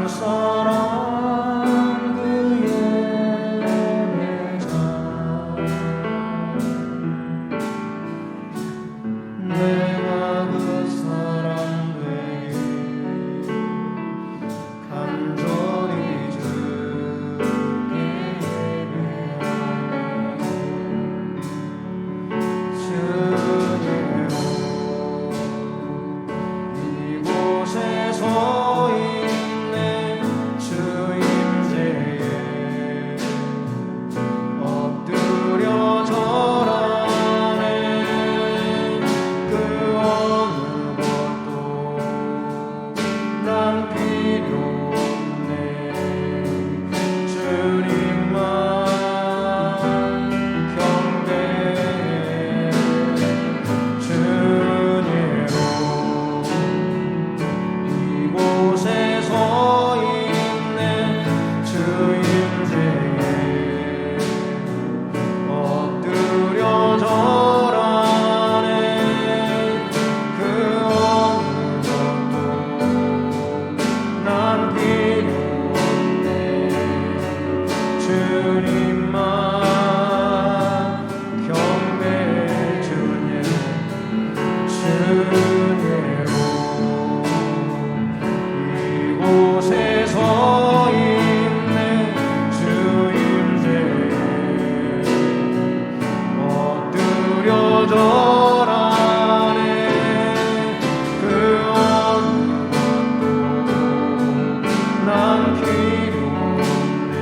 사랑 그의 자 내가 그 사람 되게 간절히 주께 예배하네 주님으로 이곳에 서 있네 주 임재에 엎드려 절하네 그 어느 것도 난 필요 없네 주님만 경배해 주님으로 이곳에 서 있네 주 임재에 엎드려 절하네 그 어느 것도 난 필요 없네 주님만 경배해 주님 주님으로 이곳에 서 있네 주 임재에 엎드려 절하네 그 어느 것도 난 필요 없네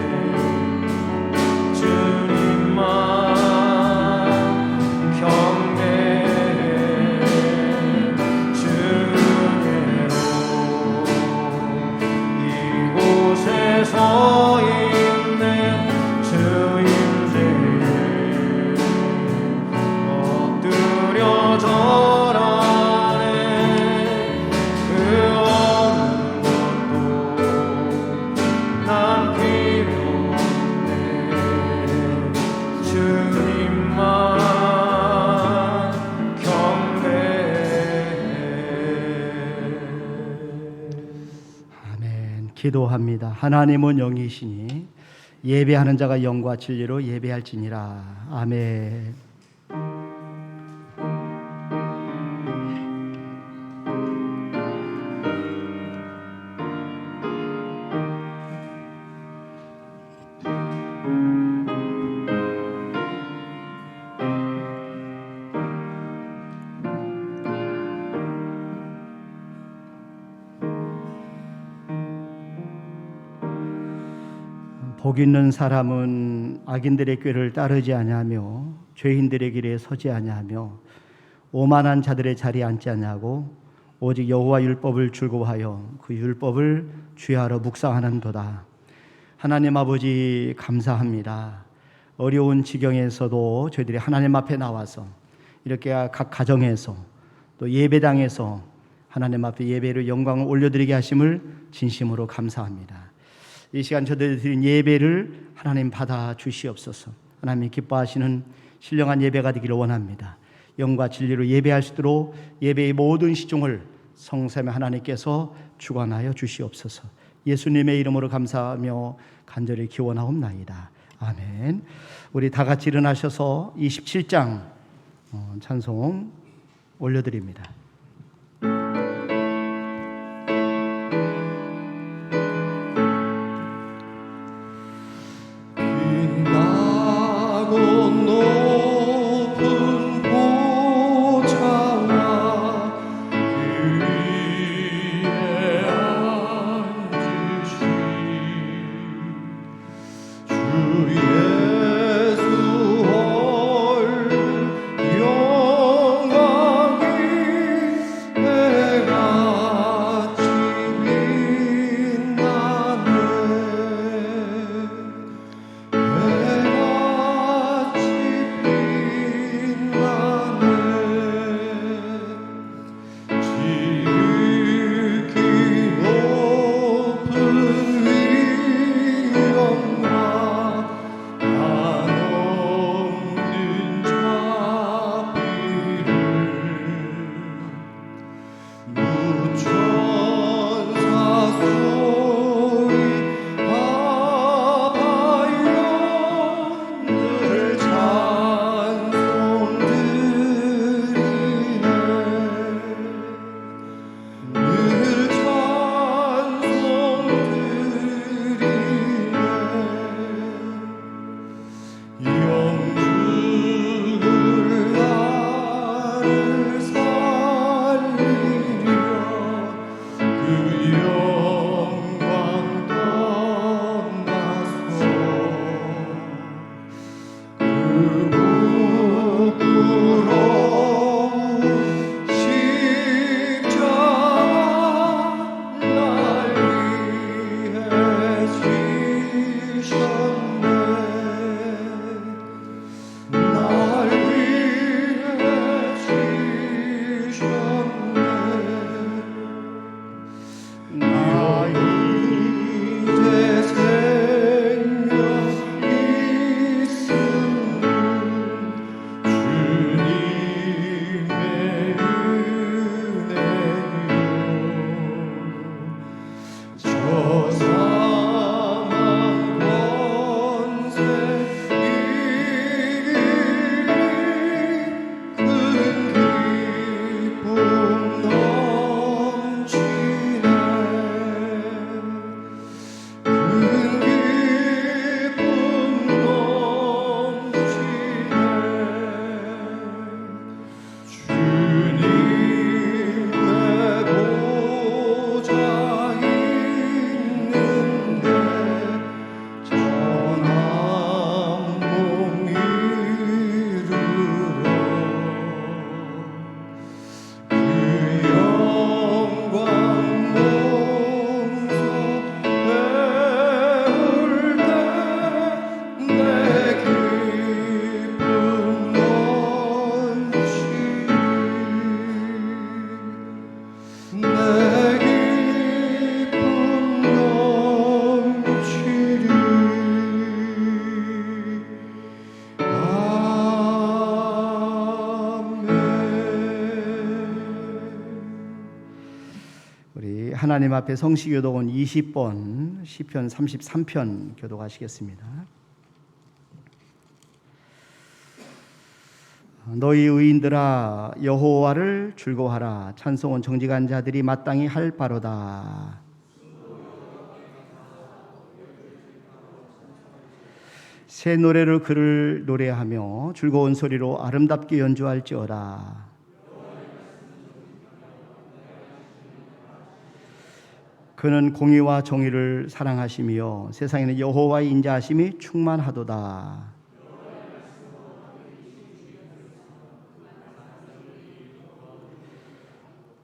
주님만 경배해 주님으로 이곳에 서 있네 주 임재에 엎드려 절하네 그 어느 것도 난 필요 없네 주님만 경배해. 아멘. 기도합니다. 하나님은 영이시니 예배하는 자가 영과 진리로 예배할지니라. 아멘. 복 있는 사람은 악인들의 꾀를 따르지 아니하며 죄인들의 길에 서지 아니하며 오만한 자들의 자리에 앉지 아니하고 오직 여호와 율법을 즐거워하여 그 율법을 주야로 묵상하는도다. 하나님 아버지 감사합니다. 어려운 지경에서도 저희들이 하나님 앞에 나와서 이렇게 각 가정에서 또 예배당에서 하나님 앞에 예배로 영광을 올려드리게 하심을 진심으로 감사합니다. 이 시간 저들이 드린 예배를 하나님 받아 주시옵소서. 하나님 기뻐하시는 신령한 예배가 되기를 원합니다. 영과 진리로 예배할 수 있도록 예배의 모든 시종을 성삼위 하나님께서 주관하여 주시옵소서. 예수님의 이름으로 감사하며 간절히 기원하옵나이다. 아멘. 우리 다 같이 일어나셔서 27장 찬송 올려드립니다. 예수 홀 영광이 하나님 앞에 성시교독은 20번, 시편 33편 교독하시겠습니다. 너희 의인들아 여호와를 즐거워하라. 찬송은 정직한 자들이 마땅히 할 바로다. 새 노래로 그를 노래하며 즐거운 소리로 아름답게 연주할지어다. 그는 공의와 정의를 사랑하시며 세상에는 여호와의 인자하심이 충만하도다.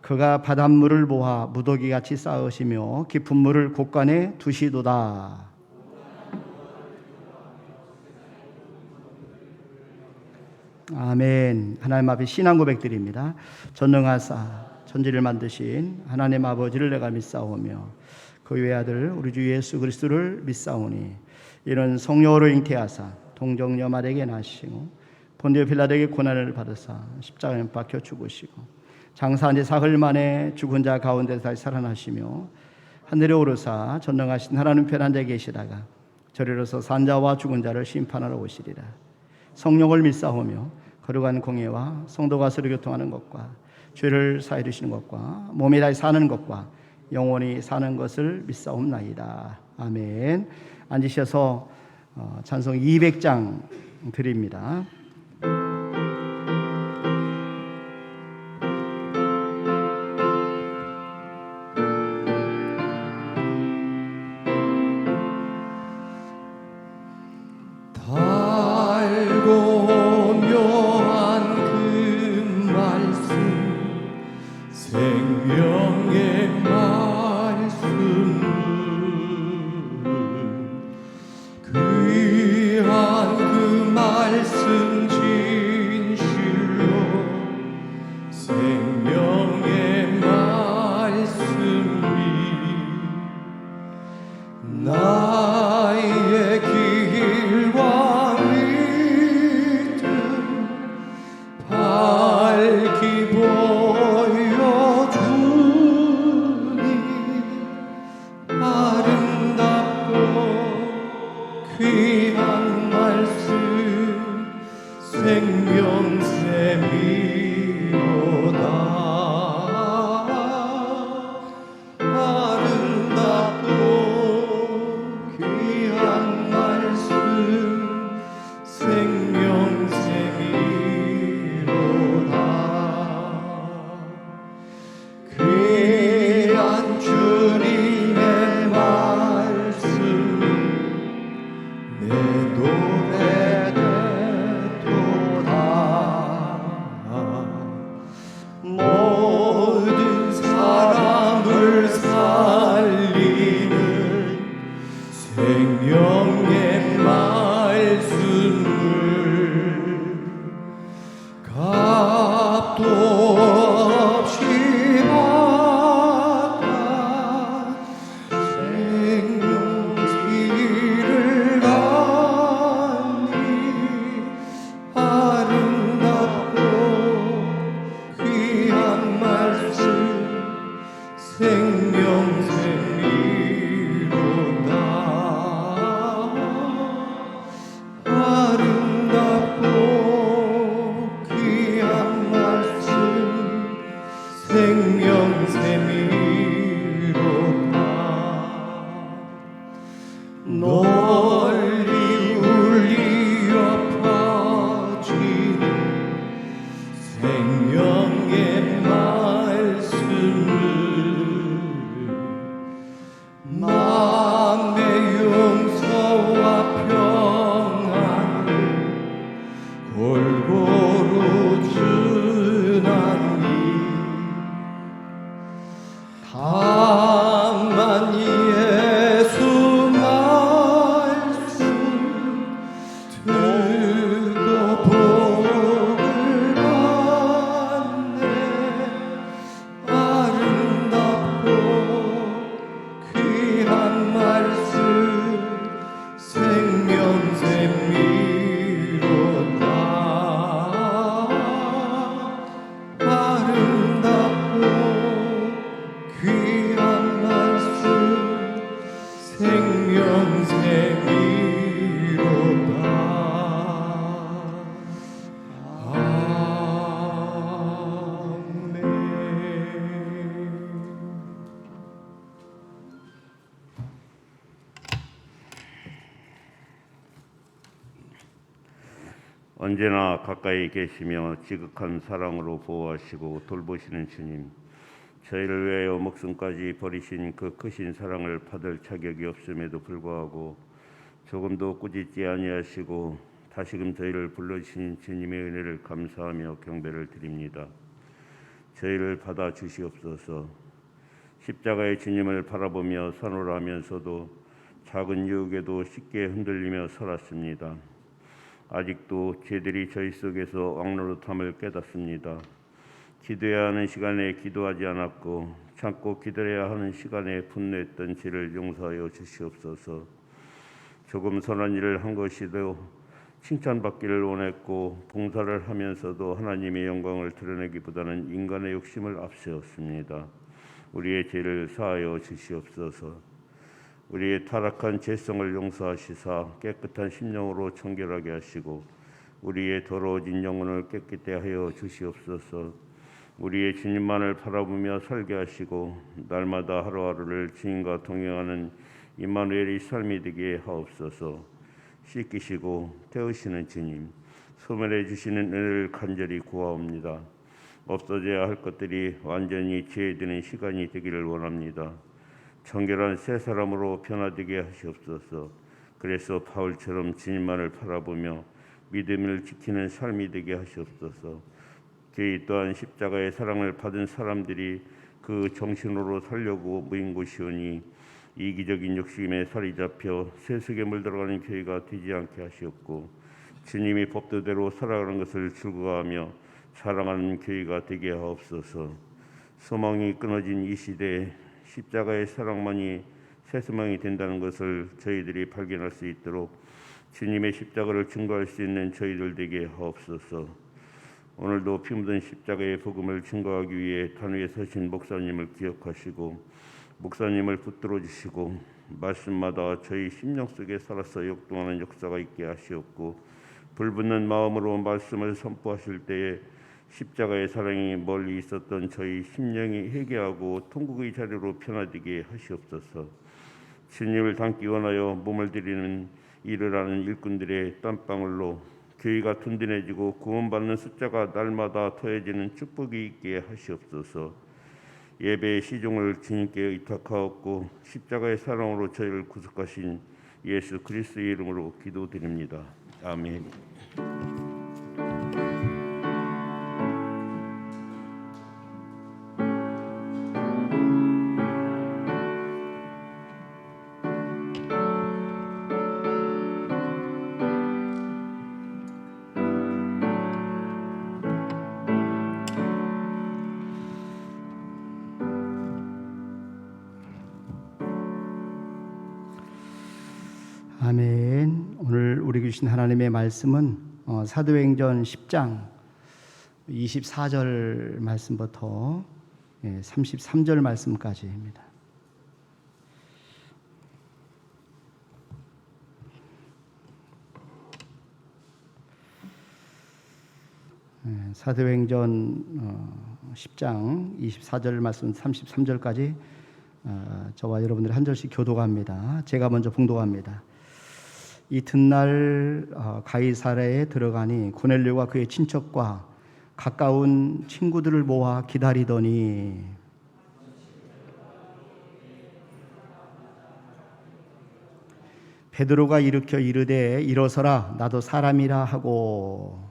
그가 바닷물을 모아 무더기같이 쌓으시며 깊은 물을 곳간에 두시도다. 아멘. 하나님 앞에 신앙 고백드립니다. 전능하사 천지를 만드신 하나님 아버지를 내가 믿사오며 그 외아들 우리 주 예수 그리스도를 믿사오니 이는 성령으로 잉태하사 동정녀 마리아에게 나시고 본디오 빌라도에게 고난을 받으사 십자가에 박혀 죽으시고 장사한 지 사흘 만에 죽은 자 가운데서 다시 살아나시며 하늘에 오르사 전능하신 하나님 편 앉아 계시다가 저리로서 산자와 죽은 자를 심판하러 오시리라. 성령을 믿사오며 거룩한 공예와 성도가 서로 교통하는 것과 죄를 사해 주시는 것과 몸이 다시 사는 것과 영원히 사는 것을 믿사옵나이다. 아멘. 앉으셔서 찬송 200장 드립니다. 다만 예수만 언제나 가까이 계시며 지극한 사랑으로 보호하시고 돌보시는 주님, 저희를 위하여 목숨까지 버리신 그 크신 사랑을 받을 자격이 없음에도 불구하고 조금도 꾸짖지 아니하시고 다시금 저희를 불러주신 주님의 은혜를 감사하며 경배를 드립니다. 저희를 받아 주시옵소서. 십자가의 주님을 바라보며 산호라면서도 작은 유혹에도 쉽게 흔들리며 살았습니다. 아직도 죄들이 저희 속에서 왕노릇함을 깨닫습니다. 기도해야 하는 시간에 기도하지 않았고 참고 기다려야 하는 시간에 분노했던 죄를 용서하여 주시옵소서. 조금 선한 일을 한 것이도 칭찬받기를 원했고 봉사를 하면서도 하나님의 영광을 드러내기보다는 인간의 욕심을 앞세웠습니다. 우리의 죄를 사하여 주시옵소서. 우리의 타락한 죄성을 용서하시사 깨끗한 심령으로 청결하게 하시고 우리의 더러워진 영혼을 깨끗게 하여 주시옵소서. 우리의 주님만을 바라보며 살게 하시고 날마다 하루하루를 주님과 동행하는 임마누엘의 삶이 되게 하옵소서. 씻기시고 태우시는 주님, 소멸해 주시는 은혜를 간절히 구하옵니다. 없어져야 할 것들이 완전히 제해되는 시간이 되기를 원합니다. 정결한 새 사람으로 변화되게 하시옵소서. 그래서 바울처럼 주님만을 바라보며 믿음을 지키는 삶이 되게 하시옵소서. 저희 또한 십자가의 사랑을 받은 사람들이 그 정신으로 살려고 모인 곳이오니 이기적인 욕심에 살이 잡혀 세속에 물들어가는 교회가 되지 않게 하시옵고 주님이 법도대로 살아가는 것을 즐거워하며 사랑하는 교회가 되게 하옵소서. 소망이 끊어진 이 시대에 십자가의 사랑만이 새 소망이 된다는 것을 저희들이 발견할 수 있도록 주님의 십자가를 증거할 수 있는 저희들 되게 하옵소서. 오늘도 피 묻은 십자가의 복음을 증거하기 위해 단위에 서신 목사님을 기억하시고 목사님을 붙들어 주시고 말씀마다 저희 심령 속에 살아서 역동하는 역사가 있게 하시옵고 불붙는 마음으로 말씀을 선포하실 때에 십자가의 사랑이 멀리 있었던 저희 심령이 회개하고 통곡의 자리로 변화되게 하시옵소서. 주님을 닮기 원하여 몸을 들이는 일을 하는 일꾼들의 땀방울로 교회가 든든해지고 구원받는 숫자가 날마다 더해지는 축복이 있게 하시옵소서. 예배의 시종을 주님께 의탁하옵고 십자가의 사랑으로 저희를 구속하신 예수 그리스도의 이름으로 기도드립니다. 아멘. 아멘. 오늘 우리 주신 하나님의 말씀은 사도행전 10장 24절 말씀부터 33절 말씀까지입니다. 사도행전 10장 24절 말씀 33절까지 저와 여러분들이 한 절씩 교독합니다. 제가 먼저 봉독합니다. 이튿날 가이사랴에 들어가니 고넬료가 그의 친척과 가까운 친구들을 모아 기다리더니 베드로가 일으켜 이르되 일어서라 나도 사람이라 하고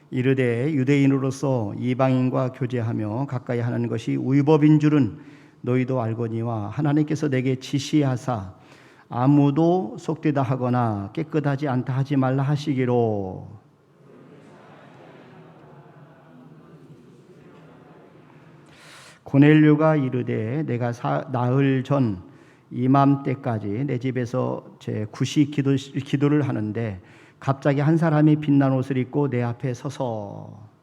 이르되 유대인으로서 이방인과 교제하며 가까이 하는 것이 위법인 줄은 너희도 알거니와 하나님께서 내게 지시하사 아무도 속되다 하거나 깨끗하지 않다 하지 말라 하시기로 고넬료가 이르되 내가 나흘 전 이맘때까지 내 집에서 제 구시 기도를 하는데 갑자기 한 사람이 빛난 옷을 입고 내 앞에 서서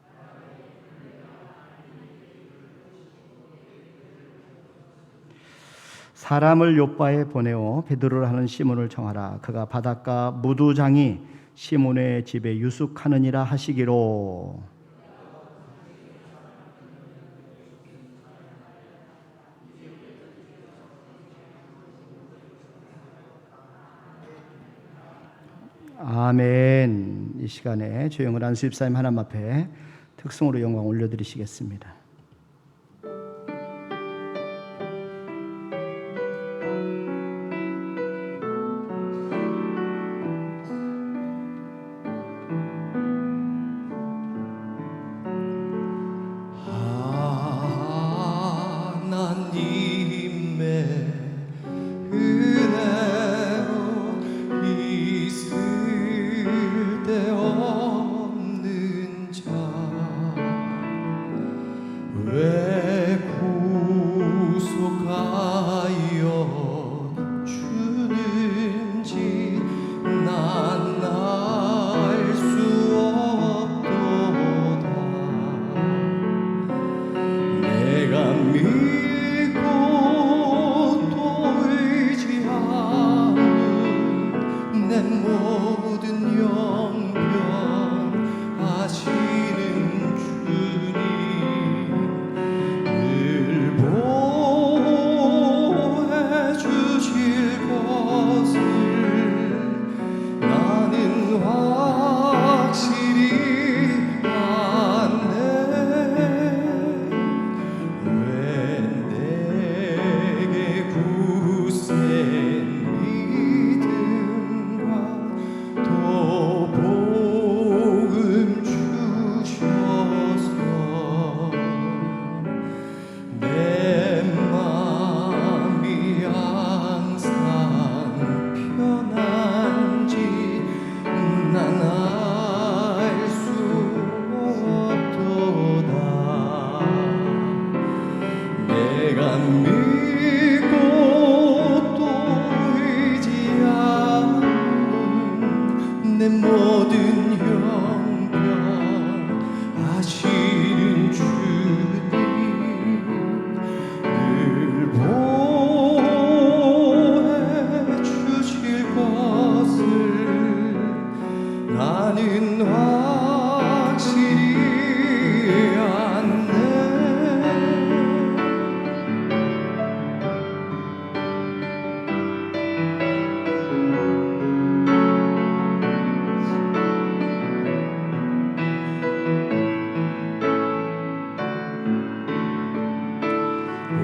사람을 요바에 보내어 베드로를 하는 시몬을 청하라. 그가 바닷가 무두장이 시몬의 집에 유숙하느니라 하시기로. 아멘. 이 시간에 조영을 안수집사님 하나님 앞에 특성으로 영광 올려드리시겠습니다. 하나님의 은혜로 있을 데 없는 자 왜 구속하여 주는지 난 알 수 없도다. 내가 믿고 또 의지하는 내 모든 영병 아시는 주님 늘 보호해 주실 것을 나는 확실히 아네. 왜 내게 굳센 믿음과 또 복음 주셔서 내 맘이 항상 편한지 난 알 수 없도다. 내가 믿고 또 의지하는 내 모든 형편 아시는 주님 늘 보호해 주실 것을 나는 확실히 아네.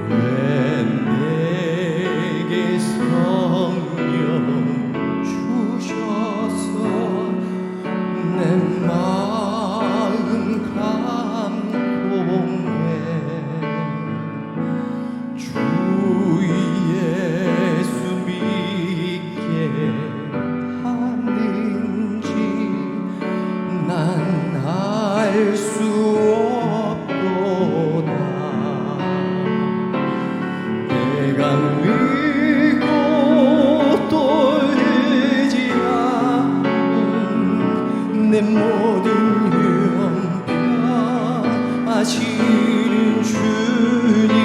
왜 내게 성령 주셔서 내 마음 감동해 주 예수 믿게 하는지 난 알 수 없도다. 내가 믿고 또 의지하는 내 모든 형편 아시는 주님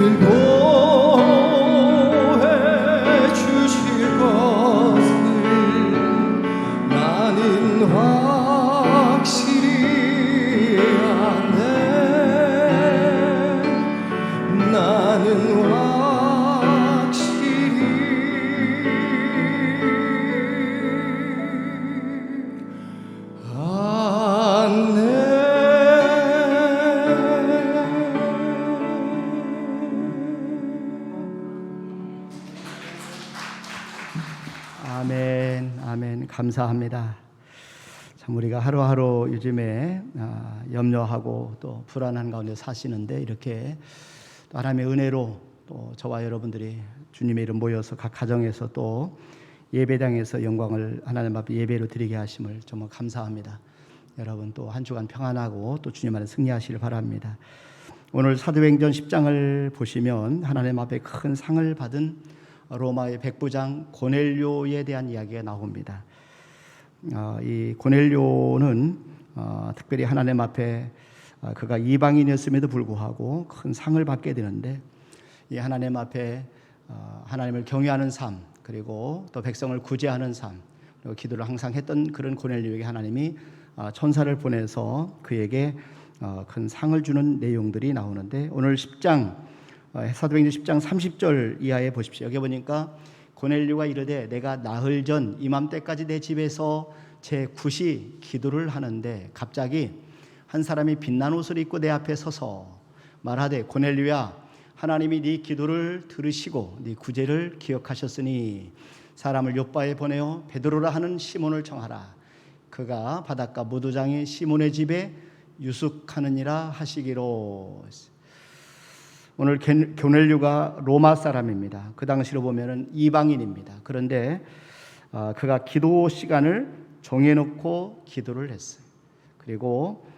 늘 보호해 주실 것을 나는 확실히 아네. 나는 확실히 아네. 아멘, 아멘. 감사합니다. 참 우리가 하루하루 요즘에 염려하고 또 불안한 가운데 사시는데 이렇게 또 하나님의 은혜로 또 저와 여러분들이 주님의 이름 모여서 각 가정에서 또 예배당에서 영광을 하나님 앞에 예배로 드리게 하심을 정말 감사합니다. 여러분 또 한 주간 평안하고 또 주님 안에 승리하시길 바랍니다. 오늘 사도행전 10장을 보시면 하나님 앞에 큰 상을 받은 로마의 백부장 고넬료에 대한 이야기가 나옵니다. 이 고넬료는 특별히 하나님 앞에 그가 이방인이었음에도 불구하고 큰 상을 받게 되는데 이 하나님 앞에 하나님을 경외하는 삶, 그리고 또 백성을 구제하는 삶, 그리고 기도를 항상 했던 그런 고넬료에게 하나님이 천사를 보내서 그에게 큰 상을 주는 내용들이 나오는데, 오늘 10장 사도행전 10장 30절 이하에 보십시오. 여기 보니까 고넬료가 이르되 내가 나흘 전 이맘때까지 내 집에서 제 9시 기도를 하는데 갑자기 한 사람이 빛난 옷을 입고 내 앞에 서서 말하되 고넬료야, 하나님이 네 기도를 들으시고 네 구제를 기억하셨으니 사람을 요바에 보내어 베드로라 하는 시몬을 청하라. 그가 바닷가 무도장인 시몬의 집에 유숙하느니라 하시기로. 오늘 고넬료가 로마 사람입니다. 그 당시로 보면은 이방인입니다. 그런데 그가 기도 시간을 정해놓고 기도를 했어요. 그리고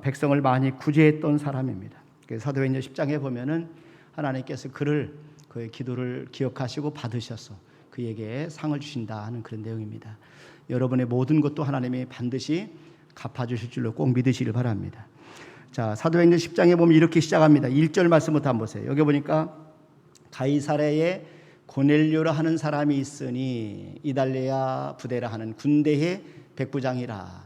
백성을 많이 구제했던 사람입니다. 사도행전 10장에 보면은 하나님께서 그의 기도를 기억하시고 받으셔서 그에게 상을 주신다 하는 그런 내용입니다. 여러분의 모든 것도 하나님이 반드시 갚아주실 줄로 꼭 믿으시길 바랍니다. 자, 사도행전 10장에 보면 이렇게 시작합니다. 1절 말씀부터 한번 보세요. 여기 보니까 가이사랴에 고넬료라 하는 사람이 있으니 이달레아 부대라 하는 군대의 백부장이라.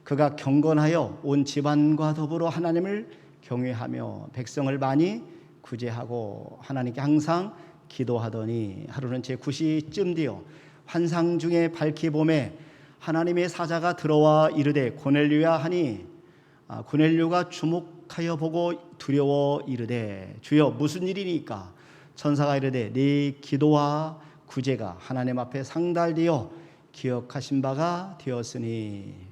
그가 경건하여 온 집안과 더불어 하나님을 경외하며 백성을 많이 구제하고 하나님께 항상 기도하더니 하루는 제 9시쯤 되어 환상 중에 밝히 봄에 하나님의 사자가 들어와 이르되 고넬료야 하니 고넬료가 주목하여 보고 두려워 이르되 주여 무슨 일이니까? 천사가 이르되 네 기도와 구제가 하나님 앞에 상달되어 기억하신 바가 되었으니.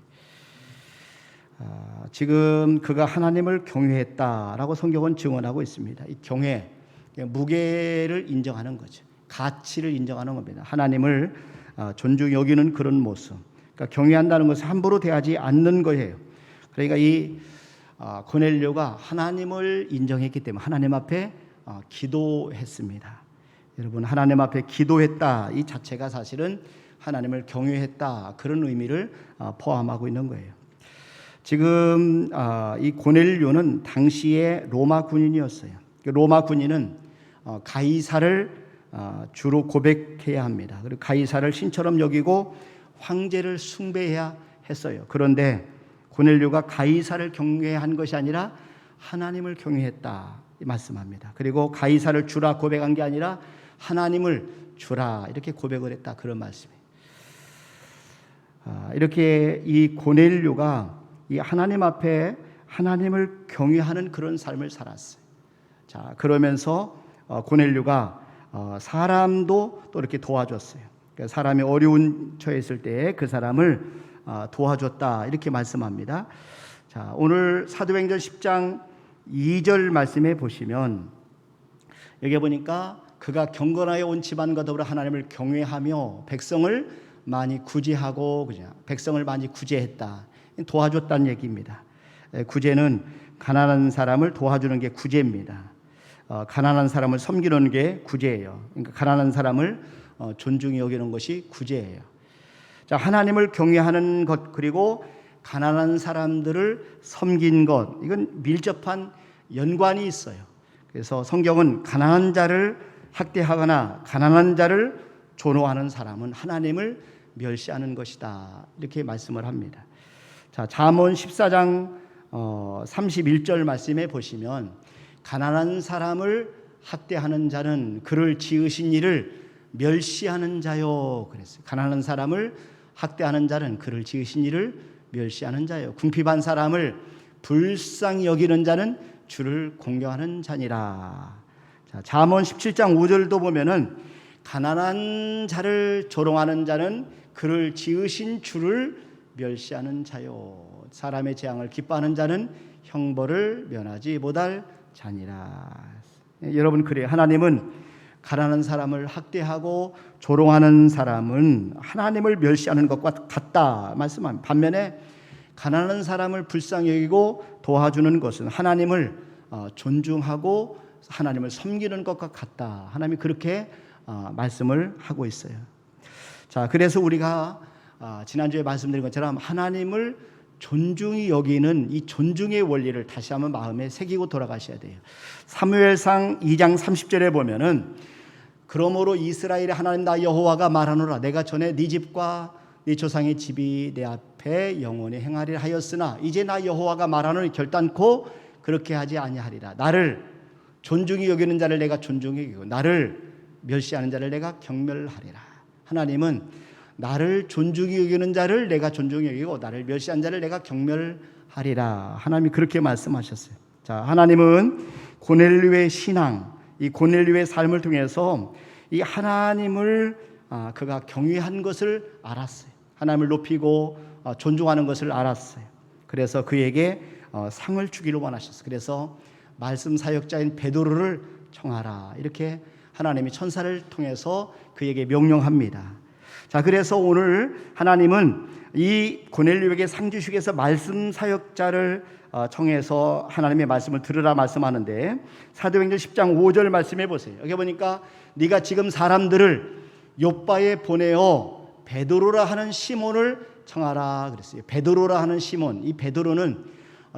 지금 그가 하나님을 경외했다라고 성경은 증언하고 있습니다. 이 경외, 무게를 인정하는 거죠. 가치를 인정하는 겁니다. 하나님을 존중히 여기는 그런 모습. 그러니까 경외한다는 것은 함부로 대하지 않는 거예요. 그러니까 이 고넬료가 하나님을 인정했기 때문에 하나님 앞에 기도했습니다. 여러분, 하나님 앞에 기도했다 이 자체가 사실은 하나님을 경외했다 그런 의미를 포함하고 있는 거예요. 지금 이 고넬료는 당시의 로마 군인이었어요. 로마 군인은 가이사를 주로 고백해야 합니다. 그리고 가이사를 신처럼 여기고 황제를 숭배해야 했어요. 그런데 고넬료가 가이사를 경외한 것이 아니라 하나님을 경외했다 말씀합니다. 그리고 가이사를 주라 고백한 게 아니라 하나님을 주라 이렇게 고백을 했다 그런 말씀이에요. 이렇게 이 고넬료가 이 하나님 앞에 하나님을 경외하는 그런 삶을 살았어요. 자, 그러면서 고넬료가 사람도 또 이렇게 도와줬어요. 그러니까 사람이 어려운 처해 있을 때 그 사람을 도와줬다 이렇게 말씀합니다. 자, 오늘 사도행전 10장 2절 말씀에 보시면 여기 보니까 그가 경건하여 온 집안과 더불어 하나님을 경외하며 백성을 많이 구제하고 백성을 많이 구제했다. 도와줬다는 얘기입니다. 구제는 가난한 사람을 도와주는 게 구제입니다. 가난한 사람을 섬기는 게 구제예요. 그러니까 가난한 사람을 존중히 여기는 것이 구제예요. 자, 하나님을 경외하는 것 그리고 가난한 사람들을 섬긴 것 이건 밀접한 연관이 있어요. 그래서 성경은 가난한 자를 학대하거나 가난한 자를 존호하는 사람은 하나님을 멸시하는 것이다 이렇게 말씀을 합니다. 자, 잠언 14장 31절 말씀에 보시면 가난한 사람을 학대하는 자는 그를 지으신 이를 멸시하는 자요 그랬어요. 가난한 사람을 학대하는 자는 그를 지으신 이를 멸시하는 자요. 궁핍한 사람을 불쌍히 여기는 자는 주를 공경하는 자니라. 자, 잠언 17장 5절도 보면은 가난한 자를 조롱하는 자는 그를 지으신 주를 멸시하는 자요. 사람의 재앙을 기뻐하는 자는 형벌을 면하지 못할 자니라. 여러분, 그래요. 하나님은 가난한 사람을 학대하고 조롱하는 사람은 하나님을 멸시하는 것과 같다 말씀합니다. 반면에 가난한 사람을 불쌍히 여기고 도와주는 것은 하나님을 존중하고 하나님을 섬기는 것과 같다. 하나님이 그렇게 말씀을 하고 있어요. 자, 그래서 우리가 지난주에 말씀드린 것처럼 하나님을 존중이 여기는 이 존중의 원리를 다시 한번 마음에 새기고 돌아가셔야 돼요. 사무엘상 2장 30절에 보면은 그러므로 이스라엘의 하나님 나 여호와가 말하노라 내가 전에 네 집과 네 조상의 집이 내 앞에 영원히 행하리라 하였으나 이제 나 여호와가 말하노니 결단코 그렇게 하지 아니하리라. 나를 존중히 여기는 자를 내가 존중히 여기고 나를 멸시하는 자를 내가 경멸하리라. 하나님은 나를 존중히 여기는 자를 내가 존중히 여기고 나를 멸시한 자를 내가 경멸하리라. 하나님이 그렇게 말씀하셨어요. 자, 하나님은 고넬료의 신앙, 이 고넬료의 삶을 통해서 이 하나님을 그가 경외한 것을 알았어요. 하나님을 높이고 존중하는 것을 알았어요. 그래서 그에게 상을 주기를 원하셨어요. 그래서 말씀 사역자인 베드로를 청하라. 이렇게 하나님이 천사를 통해서 그에게 명령합니다. 자, 그래서 오늘 하나님은 이 고넬료에게 상 주시기 위해서 말씀 사역자를 청해서 하나님의 말씀을 들으라 말씀하는데 사도행전 10장 5절 말씀해 보세요. 여기 보니까 네가 지금 사람들을 욥바에 보내어 베드로라 하는 시몬을 청하라 그랬어요. 베드로라 하는 시몬, 이 베드로는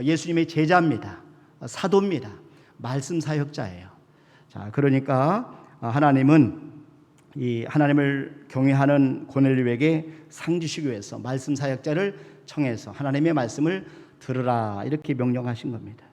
예수님의 제자입니다. 사도입니다. 말씀 사역자예요. 자, 그러니까 하나님은 이 하나님을 경외하는 고넬료에게 상 주시기 위해서 말씀 사역자를 청해서 하나님의 말씀을 들으라 이렇게 명령하신 겁니다.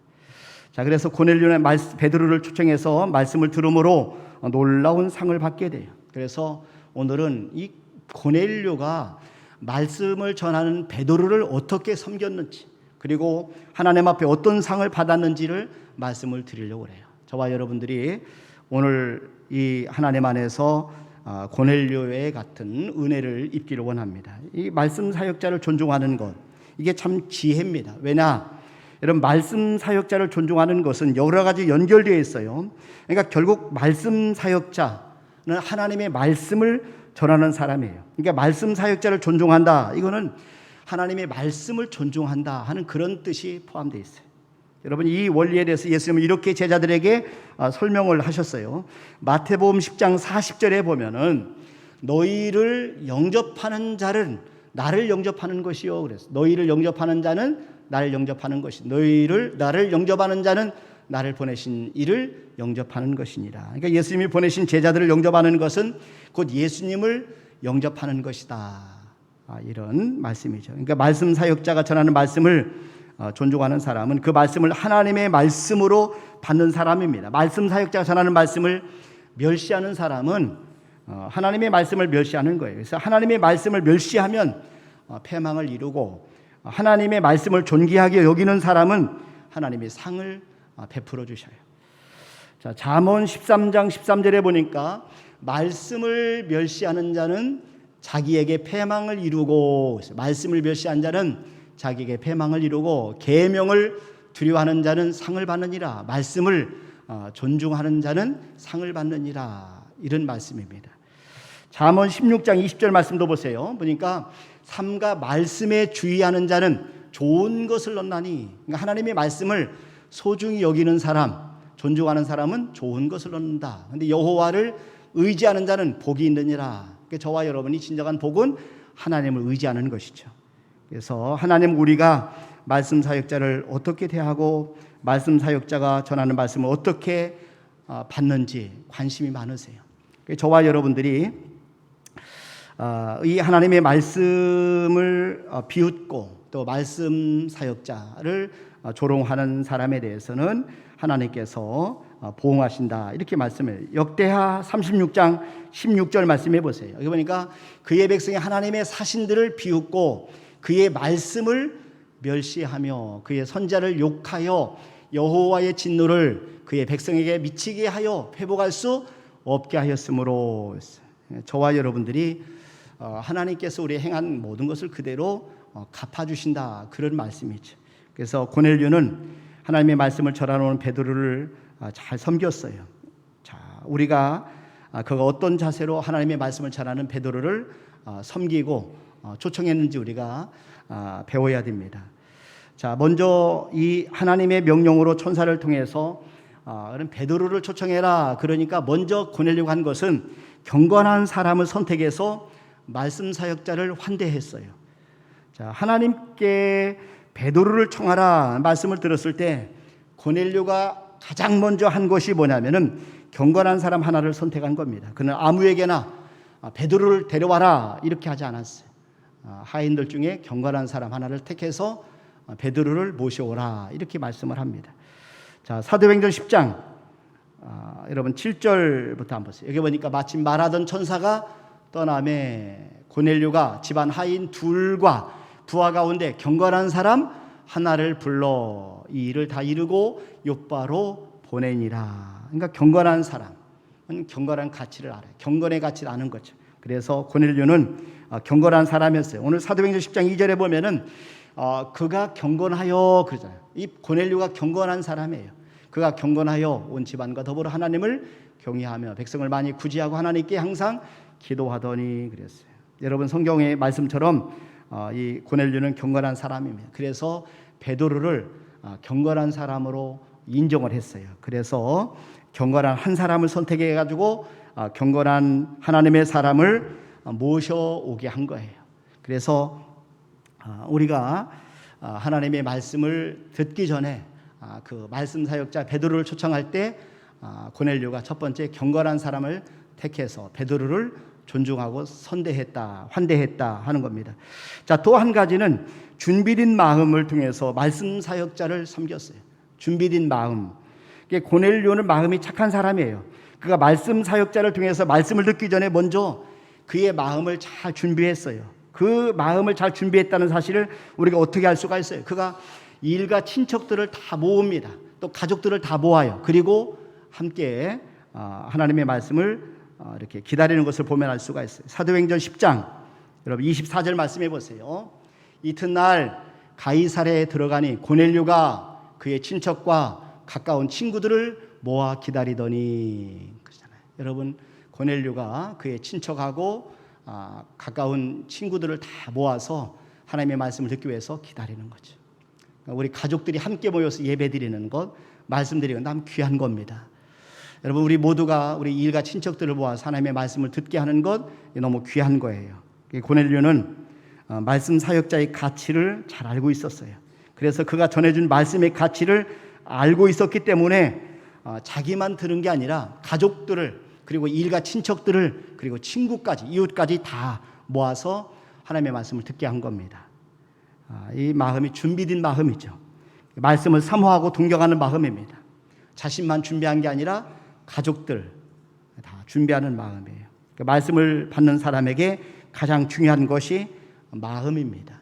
자, 그래서 고넬료는 베드로를 초청해서 말씀을 들음으로 놀라운 상을 받게 돼요. 그래서 오늘은 이 고넬료가 말씀을 전하는 베드로를 어떻게 섬겼는지 그리고 하나님 앞에 어떤 상을 받았는지를 말씀을 드리려고 해요. 저와 여러분들이 오늘 이 하나님 안에서 고넬료의 같은 은혜를 입기를 원합니다. 이 말씀 사역자를 존중하는 것 이게 참 지혜입니다. 왜냐? 여러분 말씀 사역자를 존중하는 것은 여러 가지 연결되어 있어요. 그러니까 결국 말씀 사역자는 하나님의 말씀을 전하는 사람이에요. 그러니까 말씀 사역자를 존중한다. 이거는 하나님의 말씀을 존중한다 하는 그런 뜻이 포함되어 있어요. 여러분 이 원리에 대해서 예수님은 이렇게 제자들에게 설명을 하셨어요. 마태복음 10장 40절에 보면은 너희를 영접하는 자는 나를 영접하는 것이요. 그래서 너희를 영접하는 자는 나를 영접하는 것이 나를 영접하는 자는 나를 보내신 이를 영접하는 것이니라. 그러니까 예수님이 보내신 제자들을 영접하는 것은 곧 예수님을 영접하는 것이다. 이런 말씀이죠. 그러니까 말씀 사역자가 전하는 말씀을 존중하는 사람은 그 말씀을 하나님의 말씀으로 받는 사람입니다. 말씀 사역자가 전하는 말씀을 멸시하는 사람은 하나님의 말씀을 멸시하는 거예요. 그래서 하나님의 말씀을 멸시하면 패망을 이루고 하나님의 말씀을 존귀하게 여기는 사람은 하나님이 상을 베풀어 주셔요. 자, 잠언 13장 13절에 보니까 말씀을 멸시하는 자는 자기에게 패망을 이루고 말씀을 멸시한 자는 자기에게 패망을 이루고 계명을 두려워하는 자는 상을 받느니라. 말씀을 존중하는 자는 상을 받느니라. 이런 말씀입니다. 잠언 16장 20절 말씀도 보세요. 보니까 삼가 말씀에 주의하는 자는 좋은 것을 얻나니. 그러니까 하나님의 말씀을 소중히 여기는 사람, 존중하는 사람은 좋은 것을 얻는다. 그런데 여호와를 의지하는 자는 복이 있느니라. 그러니까 저와 여러분이 진정한 복은 하나님을 의지하는 것이죠. 그래서 하나님 우리가 말씀 사역자를 어떻게 대하고 말씀 사역자가 전하는 말씀을 어떻게 받는지 관심이 많으세요. 저와 여러분들이 이 하나님의 말씀을 비웃고 또 말씀 사역자를 조롱하는 사람에 대해서는 하나님께서 보응하신다 이렇게 말씀해요. 역대하 36장 16절 말씀해 보세요. 여기 보니까 그의 백성이 하나님의 사신들을 비웃고 그의 말씀을 멸시하며 그의 선자를 욕하여 여호와의 진노를 그의 백성에게 미치게 하여 회복할 수 없게 하였으므로 저와 여러분들이 하나님께서 우리 행한 모든 것을 그대로 갚아주신다 그런 말씀이죠. 그래서 고넬료는 하나님의 말씀을 전하는 베드로를 잘 섬겼어요. 자, 우리가 그가 어떤 자세로 하나님의 말씀을 전하는 베드로를 섬기고 초청했는지 우리가 배워야 됩니다. 자, 먼저 이 하나님의 명령으로 천사를 통해서 베드로를 초청해라. 그러니까 먼저 고넬료가 한 것은 경건한 사람을 선택해서 말씀 사역자를 환대했어요. 자, 하나님께 베드로를 청하라 말씀을 들었을 때 고넬료가 가장 먼저 한 것이 뭐냐면은 경건한 사람 하나를 선택한 겁니다. 그는 아무에게나 베드로를 데려와라 이렇게 하지 않았어요. 하인들 중에 경건한 사람 하나를 택해서 베드로를 모셔오라 이렇게 말씀을 합니다. 자, 사도행전 10장 여러분 7절부터 한번 보세요. 여기 보니까 마침 말하던 천사가 떠남에 고넬료가 집안 하인 둘과 부하 가운데 경건한 사람 하나를 불러 이 일을 다 이루고 요바로 보내니라. 그러니까 경건한 사람은 경건한 가치를 알아요. 경건의 가치를 아는 거죠. 그래서 고넬료는 경건한 사람이었어요. 오늘 사도행전 10장 2절에 보면은 그가 경건하여 그러잖아요. 이 고넬료가 경건한 사람이에요. 그가 경건하여 온 집안과 더불어 하나님을 경외하며 백성을 많이 구제하고 하나님께 항상 기도하더니 그랬어요. 여러분 성경의 말씀처럼 이 고넬료는 경건한 사람입니다. 그래서 베드로를 경건한 사람으로 인정을 했어요. 그래서 경건한 한 사람을 선택해 가지고 경건한 하나님의 사람을 모셔오게 한 거예요. 그래서 우리가 하나님의 말씀을 듣기 전에 그 말씀 사역자 베드로를 초청할 때 고넬료가 첫 번째 경건한 사람을 택해서 베드로를 존중하고 선대했다, 환대했다 하는 겁니다. 자, 또 한 가지는 준비된 마음을 통해서 말씀 사역자를 섬겼어요. 준비된 마음. 고넬료는 마음이 착한 사람이에요. 그가 말씀 사역자를 통해서 말씀을 듣기 전에 먼저 그의 마음을 잘 준비했어요. 그 마음을 잘 준비했다는 사실을 우리가 어떻게 알 수가 있어요? 그가 일가 친척들을 다 모읍니다. 또 가족들을 다 모아요. 그리고 함께 하나님의 말씀을 이렇게 기다리는 것을 보면 알 수가 있어요. 사도행전 10장 여러분 24절 말씀해 보세요. 이튿날 가이사랴에 들어가니 고넬료가 그의 친척과 가까운 친구들을 모아 기다리더니 그러잖아요. 여러분 고넬료가 그의 친척하고 가까운 친구들을 다 모아서 하나님의 말씀을 듣기 위해서 기다리는 거죠. 우리 가족들이 함께 모여서 예배드리는 것, 말씀드리는 건 참 귀한 겁니다. 여러분 우리 모두가 우리 일가 친척들을 모아서 하나님의 말씀을 듣게 하는 것 너무 귀한 거예요. 고넬료는 말씀 사역자의 가치를 잘 알고 있었어요. 그래서 그가 전해준 말씀의 가치를 알고 있었기 때문에 자기만 들은 게 아니라 가족들을 그리고 일가 친척들을 그리고 친구까지 이웃까지 다 모아서 하나님의 말씀을 듣게 한 겁니다. 이 마음이 준비된 마음이죠. 말씀을 사모하고 동경하는 마음입니다. 자신만 준비한 게 아니라 가족들 다 준비하는 마음이에요. 말씀을 받는 사람에게 가장 중요한 것이 마음입니다.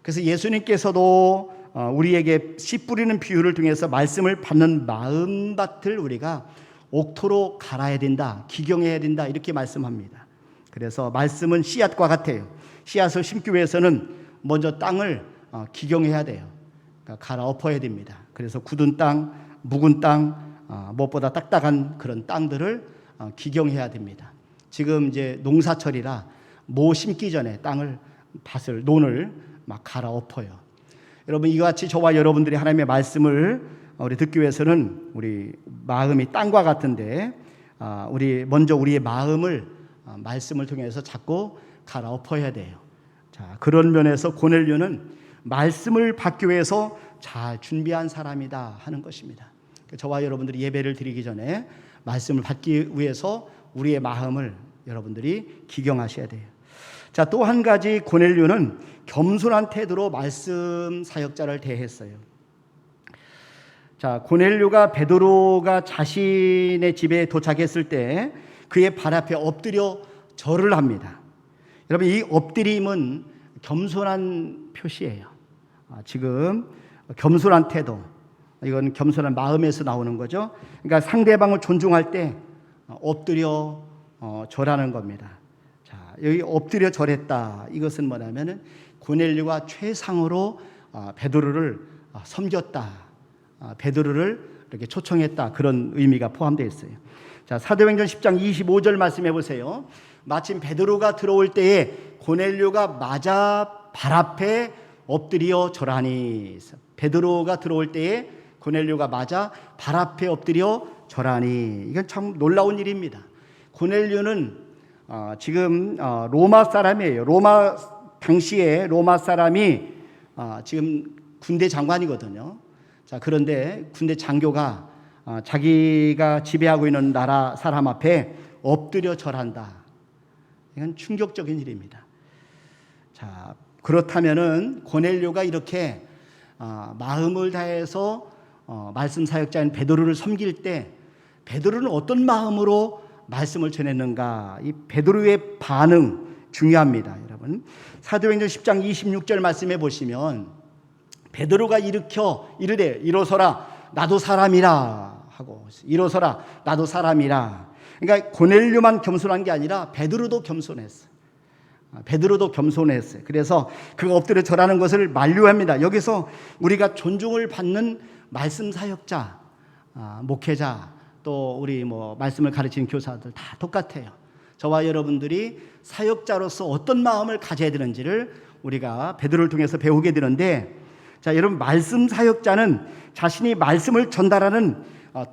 그래서 예수님께서도 우리에게 씨 뿌리는 비유를 통해서 말씀을 받는 마음밭을 우리가 옥토로 갈아야 된다, 기경해야 된다 이렇게 말씀합니다. 그래서 말씀은 씨앗과 같아요. 씨앗을 심기 위해서는 먼저 땅을 기경해야 돼요. 그러니까 갈아엎어야 됩니다. 그래서 굳은 땅, 묵은 땅, 무엇보다 딱딱한 그런 땅들을 기경해야 됩니다. 지금 이제 농사철이라 모 심기 전에 땅을 밭을 논을 막 갈아엎어요. 여러분 이와 같이 저와 여러분들이 하나님의 말씀을 우리 듣기 위해서는 우리 마음이 땅과 같은데 우리 먼저 우리의 마음을 말씀을 통해서 자꾸 갈아엎어야 돼요. 자, 그런 면에서 고넬료는 말씀을 받기 위해서 잘 준비한 사람이다 하는 것입니다. 저와 여러분들이 예배를 드리기 전에 말씀을 받기 위해서 우리의 마음을 여러분들이 기경하셔야 돼요. 자, 또 한 가지 고넬료는 겸손한 태도로 말씀 사역자를 대했어요. 자, 고넬료가 베드로가 자신의 집에 도착했을 때 그의 발 앞에 엎드려 절을 합니다. 여러분 이 엎드림은 겸손한 표시예요. 지금 겸손한 태도, 이건 겸손한 마음에서 나오는 거죠. 그러니까 상대방을 존중할 때 엎드려 절하는 겁니다. 자, 여기 엎드려 절했다. 이것은 뭐냐면은 고넬료가 최상으로 베드로를 섬겼다. 베드로를 이렇게 초청했다. 그런 의미가 포함되어 있어요. 자, 사도행전 10장 25절 말씀해 보세요. 마침 베드로가 들어올 때에 고넬료가 맞아 발 앞에 엎드려 절하니. 베드로가 들어올 때에 고넬료가 맞아 발 앞에 엎드려 절하니. 이건 참 놀라운 일입니다. 고넬료는 지금 로마 사람이에요. 당시에 로마 사람이 지금 군대 장관이거든요. 자, 그런데 군대 장교가 자기가 지배하고 있는 나라 사람 앞에 엎드려 절한다. 이건 충격적인 일입니다. 자, 그렇다면은 고넬료가 이렇게 마음을 다해서 말씀 사역자인 베드로를 섬길 때 베드로는 어떤 마음으로 말씀을 전했는가? 이 베드로의 반응 중요합니다, 여러분. 사도행전 10장 26절 말씀해 보시면 베드로가 일으켜 이르되 일어서라 나도 사람이라 하고, 일어서라 나도 사람이라. 그러니까 고넬료만 겸손한 게 아니라 베드로도 겸손했어요. 베드로도 겸손했어요. 그래서 그가 엎드려 절하는 것을 만류합니다. 여기서 우리가 존중을 받는 말씀 사역자, 목회자, 또 우리 말씀을 가르치는 교사들 다 똑같아요. 저와 여러분들이 사역자로서 어떤 마음을 가져야 되는지를 우리가 베드로를 통해서 배우게 되는데, 자, 여러분, 말씀 사역자는 자신이 말씀을 전달하는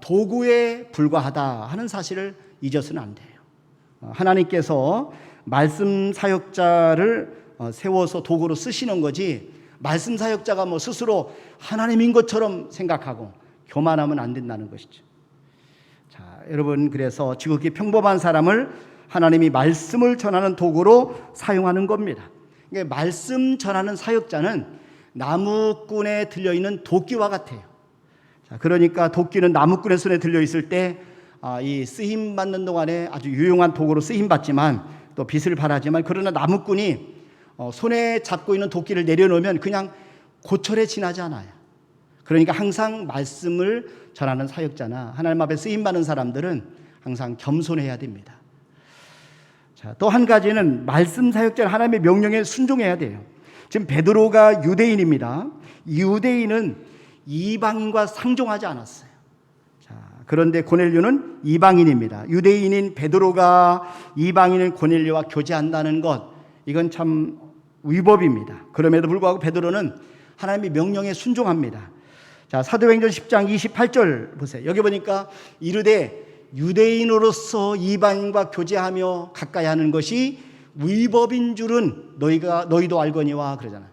도구에 불과하다 하는 사실을 잊어서는 안 돼요. 하나님께서 말씀 사역자를 세워서 도구로 쓰시는 거지, 말씀 사역자가 스스로 하나님인 것처럼 생각하고 교만하면 안 된다는 것이죠. 자, 여러분, 그래서 지극히 평범한 사람을 하나님이 말씀을 전하는 도구로 사용하는 겁니다. 그러니까 말씀 전하는 사역자는 나무꾼에 들려있는 도끼와 같아요. 자, 그러니까 도끼는 나무꾼의 손에 들려있을 때 이 쓰임 받는 동안에 아주 유용한 도구로 쓰임 받지만 또 빛을 발하지만, 그러나 나무꾼이 손에 잡고 있는 도끼를 내려놓으면 그냥 고철에 지나지 않아요. 그러니까 항상 말씀을 전하는 사역자나 하나님 앞에 쓰임 받는 사람들은 항상 겸손해야 됩니다. 자, 또 한 가지는 말씀 사역자는 하나님의 명령에 순종해야 돼요. 지금 베드로가 유대인입니다. 유대인은 이방인과 상종하지 않았어요. 자, 그런데 고넬료는 이방인입니다. 유대인인 베드로가 이방인인 고넬료와 교제한다는 것, 이건 참 위법입니다. 그럼에도 불구하고 베드로는 하나님의 명령에 순종합니다. 자, 사도행전 10장 28절 보세요. 여기 보니까 이르되 유대인으로서 이방인과 교제하며 가까이 하는 것이 위법인 줄은 너희도 알거니와 그러잖아요.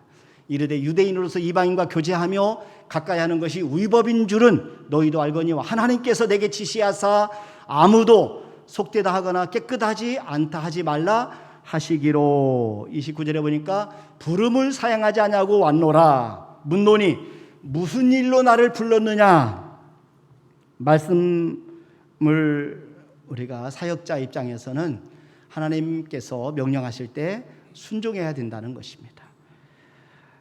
이르되 유대인으로서 이방인과 교제하며 가까이 하는 것이 위법인 줄은 너희도 알거니와 하나님께서 내게 지시하사 아무도 속되다 하거나 깨끗하지 않다 하지 말라 하시기로. 29절에 보니까 부름을 사양하지 아니하고 왔노라. 묻노니 무슨 일로 나를 불렀느냐. 말씀을 우리가 사역자 입장에서는 하나님께서 명령하실 때 순종해야 된다는 것입니다.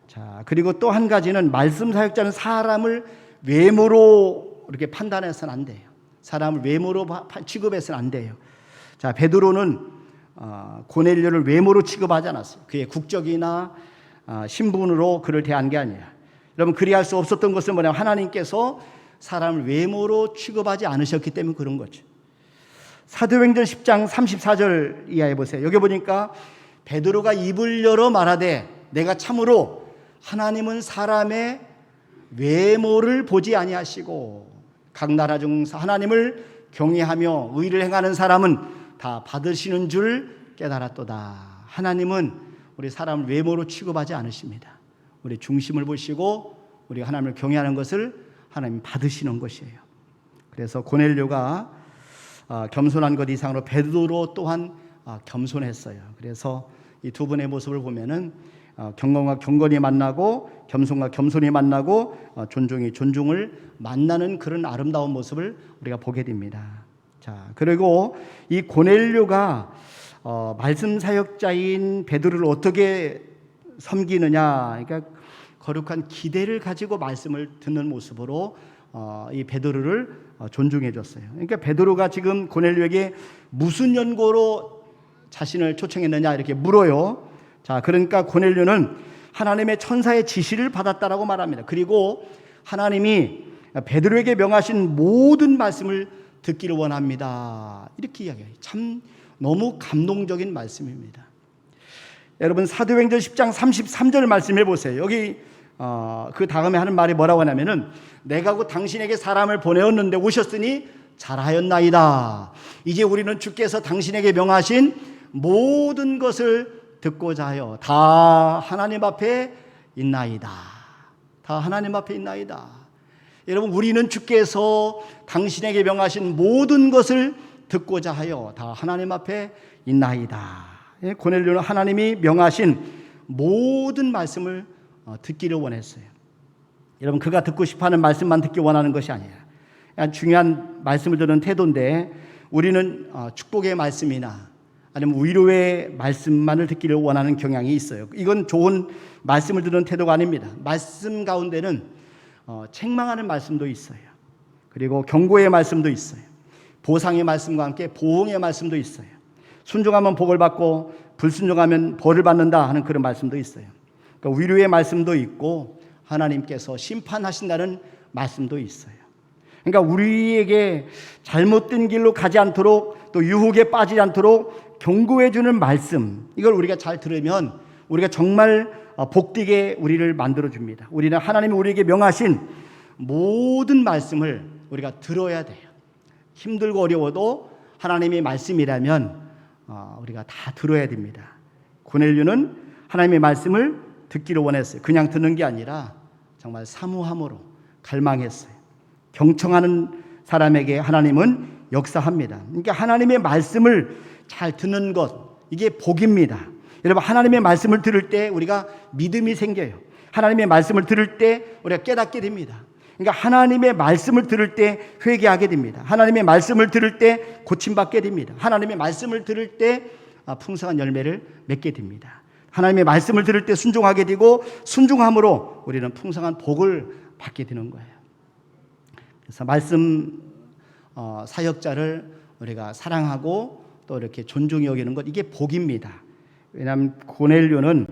자, 그리고 또 한 가지는 말씀 사역자는 사람을 외모로 이렇게 판단해서는 안 돼요. 사람을 외모로 취급해서는 안 돼요. 자, 베드로는 고넬료를 외모로 취급하지 않았어요. 그의 국적이나 신분으로 그를 대한 게 아니에요. 여러분, 그리할 수 없었던 것은 뭐냐면 하나님께서 사람을 외모로 취급하지 않으셨기 때문에 그런 거죠. 사도행전 10장 34절 이하에 보세요. 여기 보니까 베드로가 입을 열어 말하되 내가 참으로 하나님은 사람의 외모를 보지 아니하시고 각 나라 중 하나님을 경외하며 의를 행하는 사람은 다 받으시는 줄 깨달았도다. 하나님은 우리 사람을 외모로 취급하지 않으십니다. 우리 중심을 보시고 우리가 하나님을 경외하는 것을 하나님 받으시는 것이에요. 그래서 고넬료가 겸손한 것 이상으로 베드로 또한 겸손했어요. 그래서 이 두 분의 모습을 보면은 경건과 경건이 만나고 겸손과 겸손이 만나고 존중이 존중을 만나는 그런 아름다운 모습을 우리가 보게 됩니다. 자, 그리고 이 고넬료가 말씀 사역자인 베드로를 어떻게 섬기느냐, 그러니까 거룩한 기대를 가지고 말씀을 듣는 모습으로 이 베드로를 존중해 줬어요. 그러니까 베드로가 지금 고넬료에게 무슨 연고로 자신을 초청했느냐 이렇게 물어요. 자, 그러니까 고넬료는 하나님의 천사의 지시를 받았다라고 말합니다. 그리고 하나님이 베드로에게 명하신 모든 말씀을 듣기를 원합니다. 이렇게 이야기해요. 참 너무 감동적인 말씀입니다. 여러분, 사도행전 10장 33절 말씀해 보세요. 여기 그 다음에 하는 말이 뭐라고 하냐면은 내가 곧 당신에게 사람을 보내었는데 오셨으니 잘하였나이다. 이제 우리는 주께서 당신에게 명하신 모든 것을 듣고자 하여 다 하나님 앞에 있나이다. 다 하나님 앞에 있나이다. 여러분, 우리는 주께서 당신에게 명하신 모든 것을 듣고자 하여 다 하나님 앞에 있나이다. 고넬료는 하나님이 명하신 모든 말씀을 듣기를 원했어요. 여러분, 그가 듣고 싶어하는 말씀만 듣기 원하는 것이 아니라 중요한 말씀을 듣는 태도인데, 우리는 축복의 말씀이나 아니면 위로의 말씀만을 듣기를 원하는 경향이 있어요. 이건 좋은 말씀을 듣는 태도가 아닙니다. 말씀 가운데는 책망하는 말씀도 있어요. 그리고 경고의 말씀도 있어요. 보상의 말씀과 함께 보응의 말씀도 있어요. 순종하면 복을 받고 불순종하면 벌을 받는다 하는 그런 말씀도 있어요. 그러니까 위로의 말씀도 있고 하나님께서 심판하신다는 말씀도 있어요. 그러니까 우리에게 잘못된 길로 가지 않도록, 또 유혹에 빠지지 않도록 경고해 주는 말씀, 이걸 우리가 잘 들으면 우리가 정말 복되게 우리를 만들어 줍니다. 우리는 하나님이 우리에게 명하신 모든 말씀을 우리가 들어야 돼요. 힘들고 어려워도 하나님의 말씀이라면 우리가 다 들어야 됩니다. 고넬료는 하나님의 말씀을 듣기를 원했어요. 그냥 듣는 게 아니라 정말 사모함으로 갈망했어요. 경청하는 사람에게 하나님은 역사합니다. 그러니까 하나님의 말씀을 잘 듣는 것, 이게 복입니다. 여러분, 하나님의 말씀을 들을 때 우리가 믿음이 생겨요. 하나님의 말씀을 들을 때 우리가 깨닫게 됩니다. 그러니까 하나님의 말씀을 들을 때 회개하게 됩니다. 하나님의 말씀을 들을 때 고침받게 됩니다. 하나님의 말씀을 들을 때 풍성한 열매를 맺게 됩니다. 하나님의 말씀을 들을 때 순종하게 되고, 순종함으로 우리는 풍성한 복을 받게 되는 거예요. 그래서 말씀 사역자를 우리가 사랑하고 또 이렇게 존중히 여기는 것, 이게 복입니다. 왜냐하면 고넬료는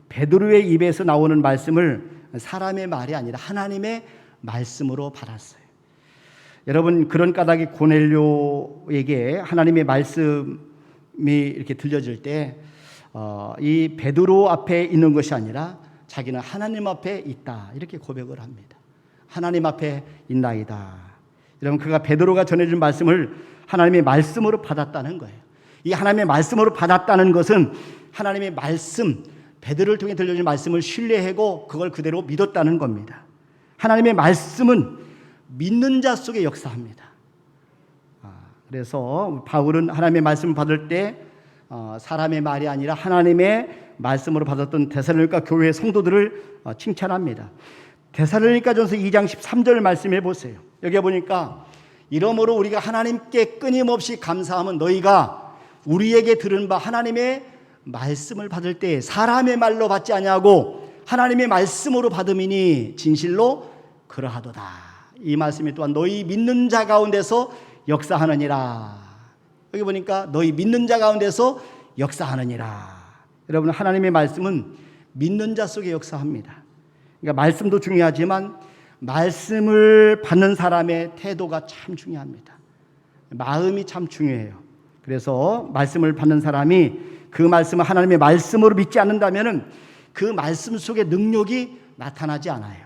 베드로의 입에서 나오는 말씀을 사람의 말이 아니라 하나님의 말씀으로 받았어요. 여러분, 그런 까닭이 고넬료에게 하나님의 말씀이 이렇게 들려질 때 이 베드로 앞에 있는 것이 아니라 자기는 하나님 앞에 있다, 이렇게 고백을 합니다. 하나님 앞에 있나이다. 여러분, 그가 베드로가 전해준 말씀을 하나님의 말씀으로 받았다는 거예요. 이 하나님의 말씀으로 받았다는 것은 하나님의 말씀, 베드로를 통해 들려준 말씀을 신뢰하고 그걸 그대로 믿었다는 겁니다. 하나님의 말씀은 믿는 자 속에 역사합니다. 그래서 바울은 하나님의 말씀을 받을 때 사람의 말이 아니라 하나님의 말씀으로 받았던 데살로니가 교회의 성도들을 칭찬합니다. 데살로니가전서 2장 13절 말씀해 보세요. 여기 보니까 이러므로 우리가 하나님께 끊임없이 감사함은 너희가 우리에게 들은 바 하나님의 말씀을 받을 때 사람의 말로 받지 아니하고 하나님의 말씀으로 받음이니 진실로 그러하도다. 이 말씀이 또한 너희 믿는 자 가운데서 역사하느니라. 여기 보니까 너희 믿는 자 가운데서 역사하느니라. 여러분, 하나님의 말씀은 믿는 자 속에 역사합니다. 그러니까 말씀도 중요하지만 말씀을 받는 사람의 태도가 참 중요합니다. 마음이 참 중요해요. 그래서 말씀을 받는 사람이 그 말씀을 하나님의 말씀으로 믿지 않는다면 그 말씀 속에 능력이 나타나지 않아요.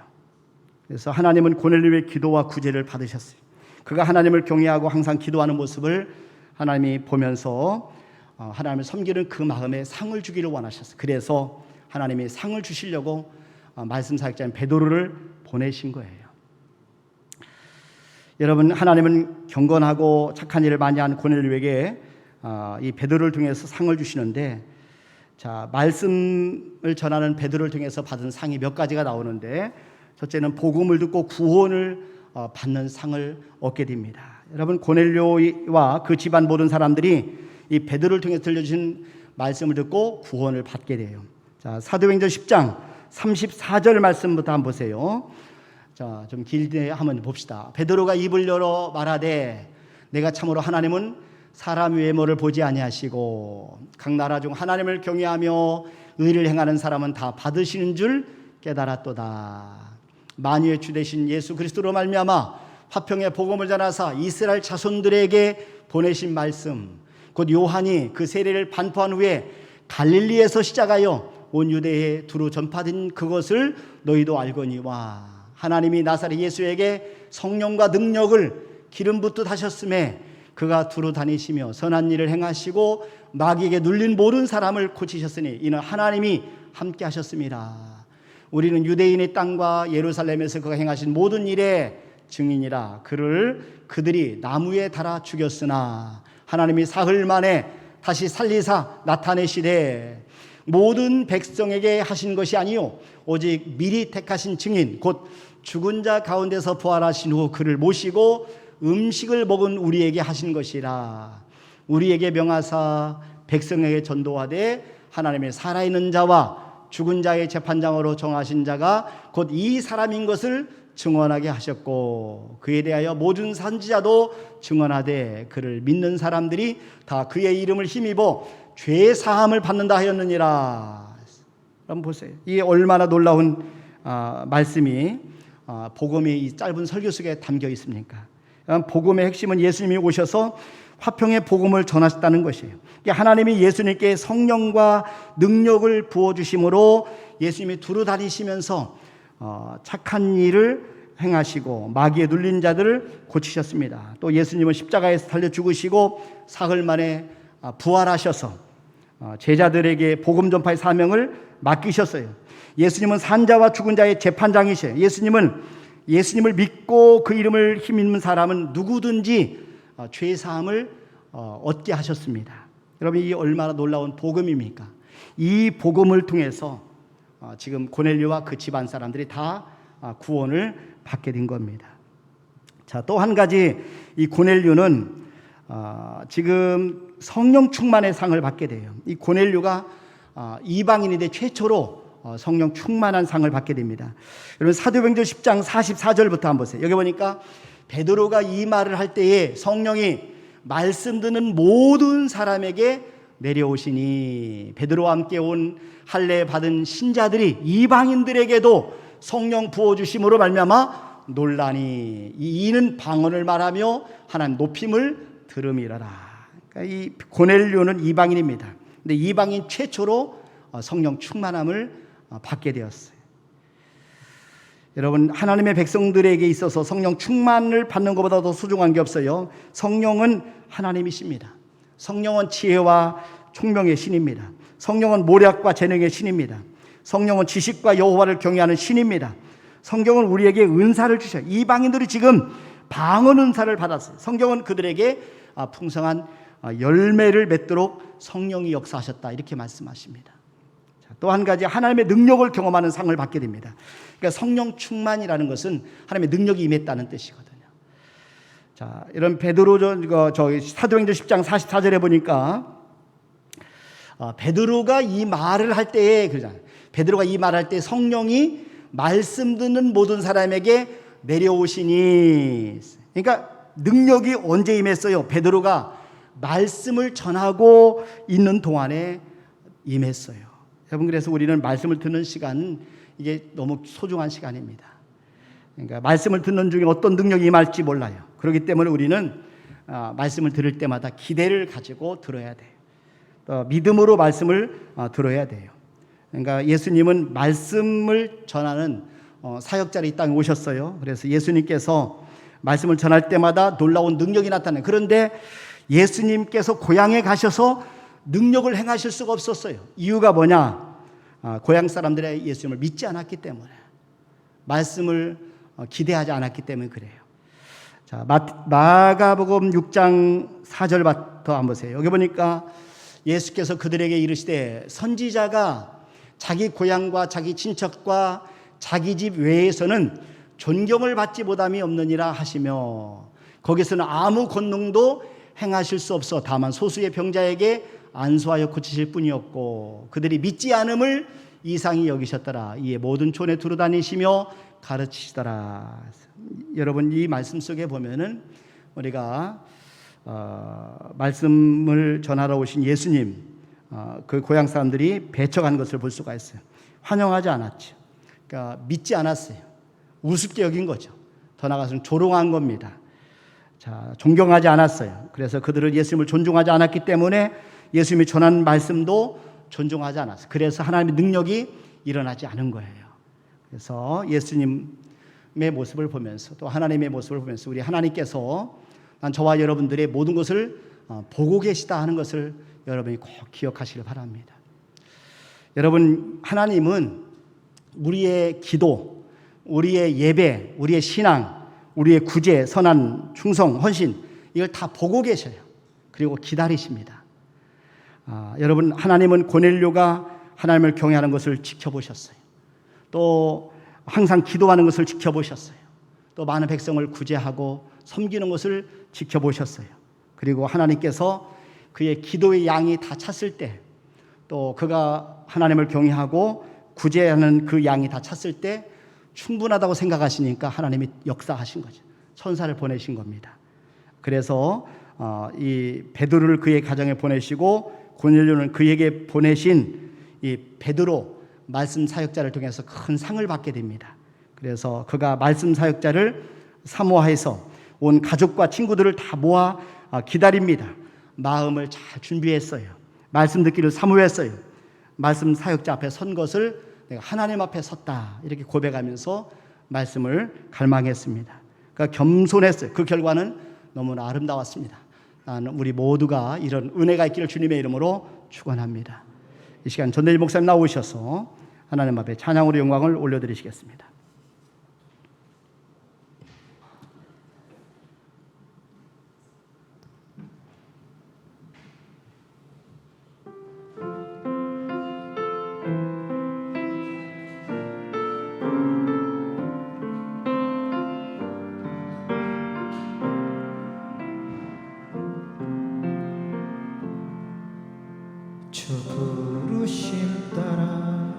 그래서 하나님은 고넬료의 기도와 구제를 받으셨어요. 그가 하나님을 경외하고 항상 기도하는 모습을 하나님이 보면서 하나님을 섬기는 그 마음에 상을 주기를 원하셨어요. 그래서 하나님이 상을 주시려고 말씀 사역자인 베드로를 보내신 거예요. 여러분, 하나님은 경건하고 착한 일을 많이 한 고넬료에게 이 베드로를 통해서 상을 주시는데, 자, 말씀을 전하는 베드로를 통해서 받은 상이 몇 가지가 나오는데, 첫째는 복음을 듣고 구원을 받는 상을 얻게 됩니다. 여러분, 고넬료와 그 집안 모든 사람들이 이 베드로를 통해서 들려주신 말씀을 듣고 구원을 받게 돼요. 자, 사도행전 10장 34절 말씀부터 한번 보세요. 자, 좀 길게 한번 봅시다. 베드로가 입을 열어 말하되 내가 참으로 하나님은 사람 외모를 보지 아니하시고 각 나라 중 하나님을 경외하며 의를 행하는 사람은 다 받으시는 줄 깨달았도다. 만유의 주 되신 예수 그리스도로 말미암아 화평의 복음을 전하사 이스라엘 자손들에게 보내신 말씀, 곧 요한이 그 세례를 반포한 후에 갈릴리에서 시작하여 온 유대에 두루 전파된 그것을 너희도 알거니와 하나님이 나사렛 예수에게 성령과 능력을 기름 붓듯 하셨음에 그가 두루 다니시며 선한 일을 행하시고 마귀에게 눌린 모든 사람을 고치셨으니 이는 하나님이 함께 하셨습니다. 우리는 유대인의 땅과 예루살렘에서 그가 행하신 모든 일의 증인이라. 그들이 나무에 달아 죽였으나 하나님이 사흘 만에 다시 살리사 나타내시되 모든 백성에게 하신 것이 아니요 오직 미리 택하신 증인 곧 죽은 자 가운데서 부활하신 후 그를 모시고 음식을 먹은 우리에게 하신 것이라. 우리에게 명하사 백성에게 전도하되 하나님의 살아있는 자와 죽은 자의 재판장으로 정하신 자가 곧 이 사람인 것을 증언하게 하셨고 그에 대하여 모든 선지자도 증언하되 그를 믿는 사람들이 다 그의 이름을 힘입어 죄 사함을 받는다 하였느니라. 한번 보세요. 이게 얼마나 놀라운 말씀이 복음이 이 짧은 설교 속에 담겨 있습니까? 복음의 핵심은 예수님이 오셔서 화평의 복음을 전하셨다는 것이에요. 하나님이 예수님께 성령과 능력을 부어주심으로 예수님이 두루 다니시면서 착한 일을 행하시고 마귀에 눌린 자들을 고치셨습니다. 또 예수님은 십자가에서 달려 죽으시고 사흘 만에 부활하셔서 제자들에게 복음 전파의 사명을 맡기셨어요. 예수님은 산자와 죽은 자의 재판장이셔요. 예수님을 믿고 그 이름을 힘입는 사람은 누구든지 죄 사함을 얻게 하셨습니다. 여러분, 이 얼마나 놀라운 복음입니까? 이 복음을 통해서 지금 고넬료와 그 집안 사람들이 다 구원을 받게 된 겁니다. 자, 또 한 가지 이 고넬료는 지금 성령 충만의 상을 받게 돼요. 이 고넬료가 이방인인데 최초로 성령 충만한 상을 받게 됩니다. 여러분, 사도행전 10장 44절부터 한번 보세요. 여기 보니까 베드로가 이 말을 할 때에 성령이 말씀 듣는 모든 사람에게 내려오시니 베드로와 함께 온 할례 받은 신자들이 이방인들에게도 성령 부어주심으로 말미암아 놀라니 이는 방언을 말하며 하나님 높임을 들음이라라. 그러니까 이 고넬료는 이방인입니다. 근데 이방인 최초로 성령 충만함을 받게 되었어요. 여러분, 하나님의 백성들에게 있어서 성령 충만을 받는 것보다 더 소중한 게 없어요. 성령은 하나님이십니다. 성령은 지혜와 총명의 신입니다. 성령은 모략과 재능의 신입니다. 성령은 지식과 여호와를 경외하는 신입니다. 성경은 우리에게 은사를 주셔요. 이방인들이 지금 방언 은사를 받았어요. 성경은 그들에게 풍성한 열매를 맺도록 성령이 역사하셨다, 이렇게 말씀하십니다. 또 한 가지, 하나님의 능력을 경험하는 상을 받게 됩니다. 그러니까 성령 충만이라는 것은 하나님의 능력이 임했다는 뜻이거든요. 자, 이런 사도행전 10장 44절에 보니까 베드로가 이 말을 할 때에 그러잖아요. 베드로가 이 말할 때 성령이 말씀 듣는 모든 사람에게 내려오시니. 그러니까 능력이 언제 임했어요? 베드로가 말씀을 전하고 있는 동안에 임했어요. 여러분, 그래서 우리는 말씀을 듣는 시간은 이게 너무 소중한 시간입니다. 그러니까 말씀을 듣는 중에 어떤 능력이 임할지 몰라요. 그렇기 때문에 우리는 말씀을 들을 때마다 기대를 가지고 들어야 돼요. 또 믿음으로 말씀을 들어야 돼요. 그러니까 예수님은 말씀을 전하는 사역자로 이 땅에 오셨어요. 그래서 예수님께서 말씀을 전할 때마다 놀라운 능력이 나타나요. 그런데 예수님께서 고향에 가셔서 능력을 행하실 수가 없었어요. 이유가 뭐냐? 고향 사람들의 예수님을 믿지 않았기 때문에, 말씀을 기대하지 않았기 때문에 그래요. 자, 마가복음 6장 4절부터 한번 보세요. 여기 보니까 예수께서 그들에게 이르시되 선지자가 자기 고향과 자기 친척과 자기 집 외에서는 존경을 받지 못함이 없느니라 하시며 거기서는 아무 권능도 행하실 수 없어 다만 소수의 병자에게 안수하여 고치실 뿐이었고 그들이 믿지 않음을 이상히 여기셨더라. 이에 모든 촌에 두루 다니시며 가르치시더라. 여러분, 이 말씀 속에 보면은 우리가 말씀을 전하러 오신 예수님, 그 고향 사람들이 배척한 것을 볼 수가 있어요. 환영하지 않았죠. 그러니까 믿지 않았어요. 우습게 여긴 거죠. 더 나아가서는 조롱한 겁니다. 자, 존경하지 않았어요. 그래서 그들은 예수님을 존중하지 않았기 때문에 예수님이 전한 말씀도 존중하지 않았어요. 그래서 하나님의 능력이 일어나지 않은 거예요. 그래서 예수님의 모습을 보면서 또 하나님의 모습을 보면서 우리 하나님께서 난 저와 여러분들의 모든 것을 보고 계시다 하는 것을 여러분이 꼭 기억하시길 바랍니다. 여러분, 하나님은 우리의 기도, 우리의 예배, 우리의 신앙, 우리의 구제, 선한, 충성, 헌신 이걸 다 보고 계셔요. 그리고 기다리십니다. 여러분, 하나님은 고넬료가 하나님을 경외하는 것을 지켜보셨어요. 또 항상 기도하는 것을 지켜보셨어요. 또 많은 백성을 구제하고 섬기는 것을 지켜보셨어요. 그리고 하나님께서 그의 기도의 양이 다 찼을 때, 또 그가 하나님을 경외하고 구제하는 그 양이 다 찼을 때 충분하다고 생각하시니까 하나님이 역사하신 거죠. 천사를 보내신 겁니다. 그래서 이 베드로를 그의 가정에 보내시고 고넬료는 그에게 보내신 이 베드로 말씀 사역자를 통해서 큰 상을 받게 됩니다. 그래서 그가 말씀 사역자를 사모해서 온 가족과 친구들을 다 모아 기다립니다. 마음을 잘 준비했어요. 말씀 듣기를 사모했어요. 말씀 사역자 앞에 선 것을 내가 하나님 앞에 섰다 이렇게 고백하면서 말씀을 갈망했습니다. 그러니까 겸손했어요. 그 결과는 너무나 아름다웠습니다. 나는 우리 모두가 이런 은혜가 있기를 주님의 이름으로 축원합니다. 이 시간 전대일 목사님 나오셔서 하나님 앞에 찬양으로 영광을 올려드리시겠습니다. 주 부르심 따라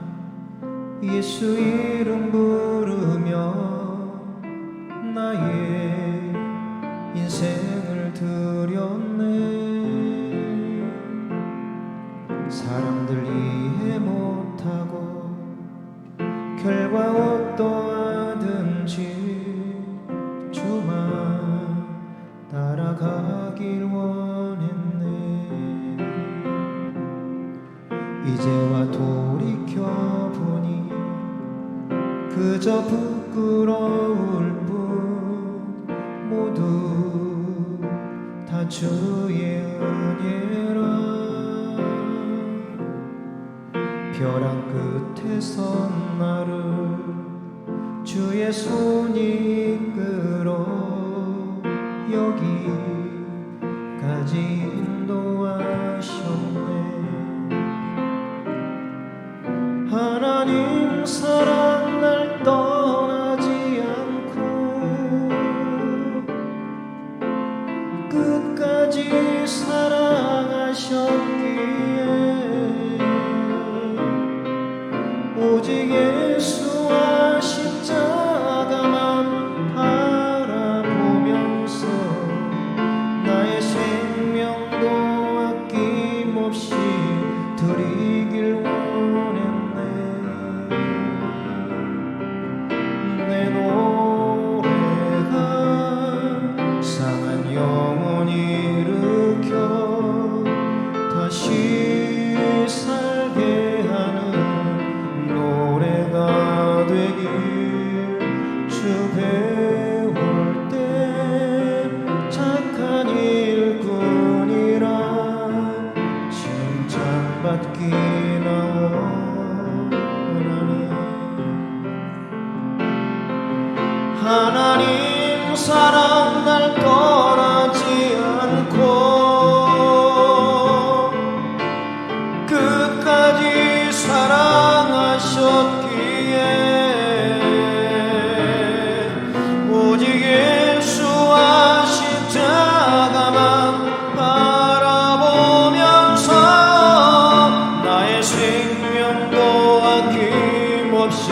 예수 이름 부르며 나의 인생을 드렸네. 사람들 이해 못하고 결과 어떠하든지 주만 따라가길 원했네. 이제와 돌이켜보니 그저 부끄러울 뿐 모두 다 주의 은혜라. 벼랑 끝에서 나를 주의 손이 이끌어 여기까지 인도하셨네. 하나님 사랑 날 떠나지 않고 끝까지 사랑하셨기에 오직 예수와 십자가만 바라보면서 나의 생명도 아낌없이 드리길 원했네. 내 노래가 상한 영혼 일으켜 다시 살게 하는 노래가 되길 주 배울 때 착한 일꾼이라 칭찬받기나 원하네. 하나님 사랑 날 떠나지 않고 끝까지 사랑하셨기에 오직 예수와 십자가만 바라보면서 나의 생명도 아낌없이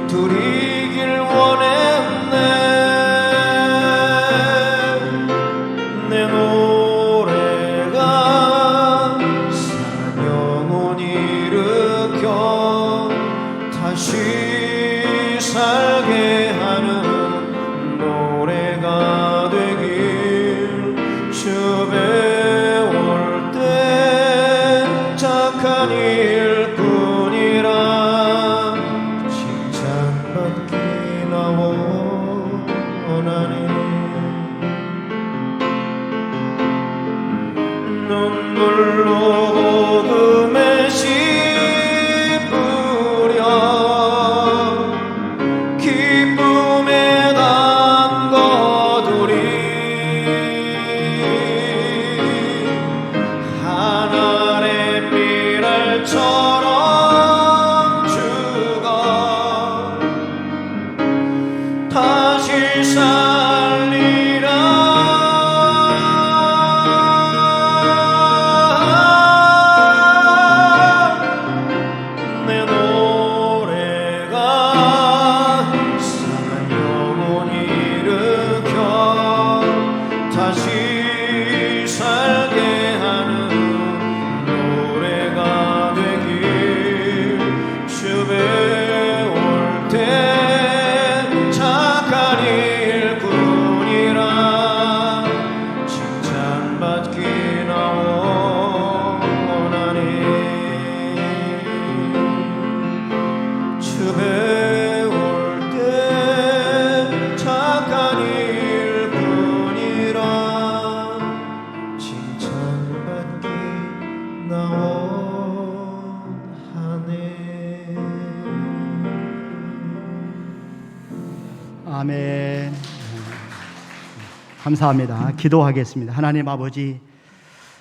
드리길 원했네. 내 노래가 상한 영혼 일으켜 다시 살게 하는 노래가 되길 주 배울 때 착한 일꾼이라 칭찬받기나 원하네. 눈물로 복음의 씨 뿌려 별처럼 죽어 다시 살리라. 내 노래가 상한 영혼 일으켜 다시 살게 하는 노래가 되길. 주 배울 때 착한 일뿐이라 칭찬받기 나오나니. 주 배울 때 착한 일뿐이라 칭찬받기 나오나니. 아멘. 감사합니다. 기도하겠습니다. 하나님 아버지,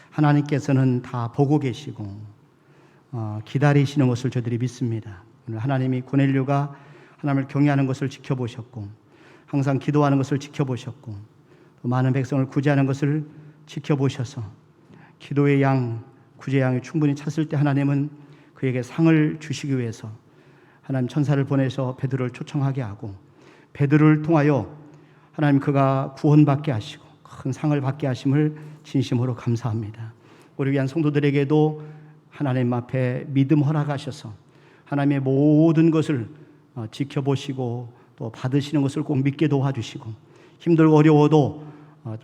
하나님께서는 다 보고 계시고 기다리시는 것을 저들이 믿습니다. 오늘 하나님이 고넬료가 하나님을 경외하는 것을 지켜보셨고 항상 기도하는 것을 지켜보셨고 또 많은 백성을 구제하는 것을 지켜보셔서 기도의 양, 구제의 양이 충분히 찼을 때 하나님은 그에게 상을 주시기 위해서 하나님 천사를 보내서 베드로를 초청하게 하고 베드로를 통하여 하나님 그가 구원받게 하시고 큰 상을 받게 하심을 진심으로 감사합니다. 우리 위한 성도들에게도 하나님 앞에 믿음 허락하셔서 하나님의 모든 것을 지켜보시고 또 받으시는 것을 꼭 믿게 도와주시고 힘들고 어려워도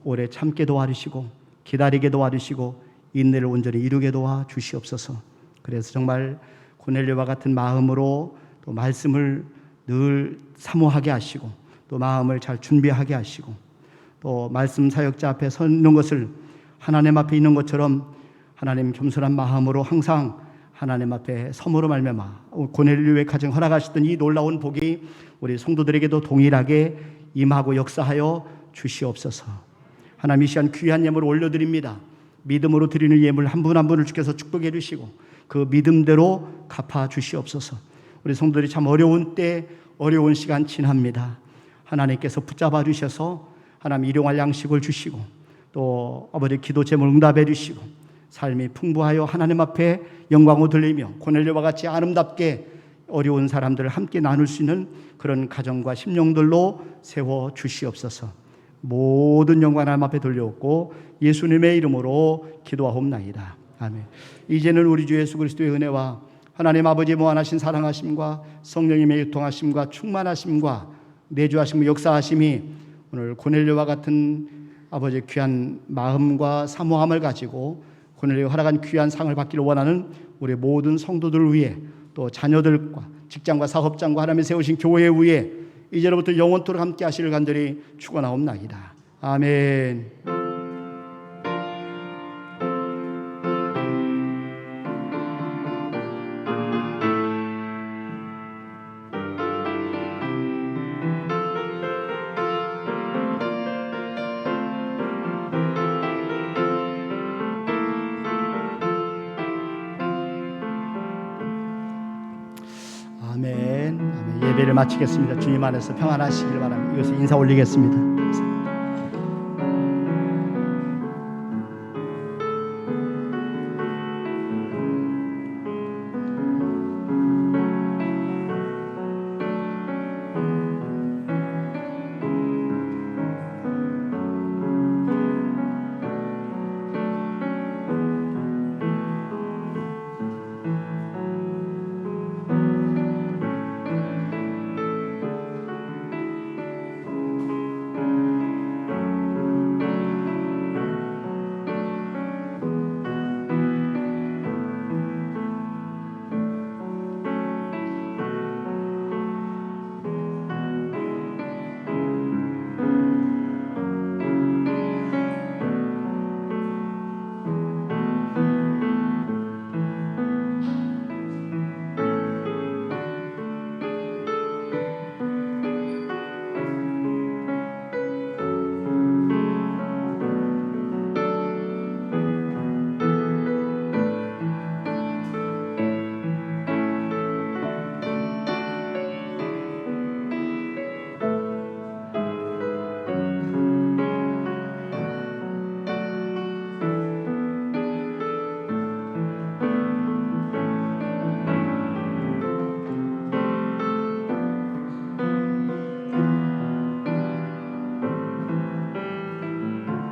오래 참게 도와주시고 기다리게 도와주시고 인내를 온전히 이루게 도와주시옵소서. 그래서 정말 고넬료와 같은 마음으로 또 말씀을 늘 사모하게 하시고 또 마음을 잘 준비하게 하시고 또 말씀 사역자 앞에 서 있는 것을 하나님 앞에 있는 것처럼 하나님 겸손한 마음으로 항상 하나님 앞에 섬으로 말미암아 고넬료의 가정 허락하시던 이 놀라운 복이 우리 성도들에게도 동일하게 임하고 역사하여 주시옵소서. 하나님 이 시간 귀한 예물을 올려드립니다. 믿음으로 드리는 예물 한 분 한 분을 주께서 축복해 주시고 그 믿음대로 갚아 주시옵소서. 우리 성도들이 참 어려운 때 어려운 시간 지납니다. 하나님께서 붙잡아 주셔서 하나님 일용할 양식을 주시고 또 아버지 기도 제물 응답해 주시고 삶이 풍부하여 하나님 앞에 영광을 돌리며 고넬료와 같이 아름답게 어려운 사람들을 함께 나눌 수 있는 그런 가정과 심령들로 세워 주시옵소서. 모든 영광 하나님 앞에 돌려옵고 예수님의 이름으로 기도하옵나이다. 아멘. 이제는 우리 주 예수 그리스도의 은혜와 하나님 아버지의 무한하신 사랑하심과 성령님의 유통하심과 충만하심과 내주하심과 역사하심이 오늘 고넬료와 같은 아버지의 귀한 마음과 사모함을 가지고 고넬료가 허락한 귀한 상을 받기를 원하는 우리 모든 성도들 위해 또 자녀들과 직장과 사업장과 하나님이 세우신 교회 위에 이제로부터 영원토록 함께 하시를 간절히 축원하옵나이다. 아멘. 아멘. 예배를 마치겠습니다. 주님 안에서 평안하시길 바랍니다. 이것을 인사 올리겠습니다.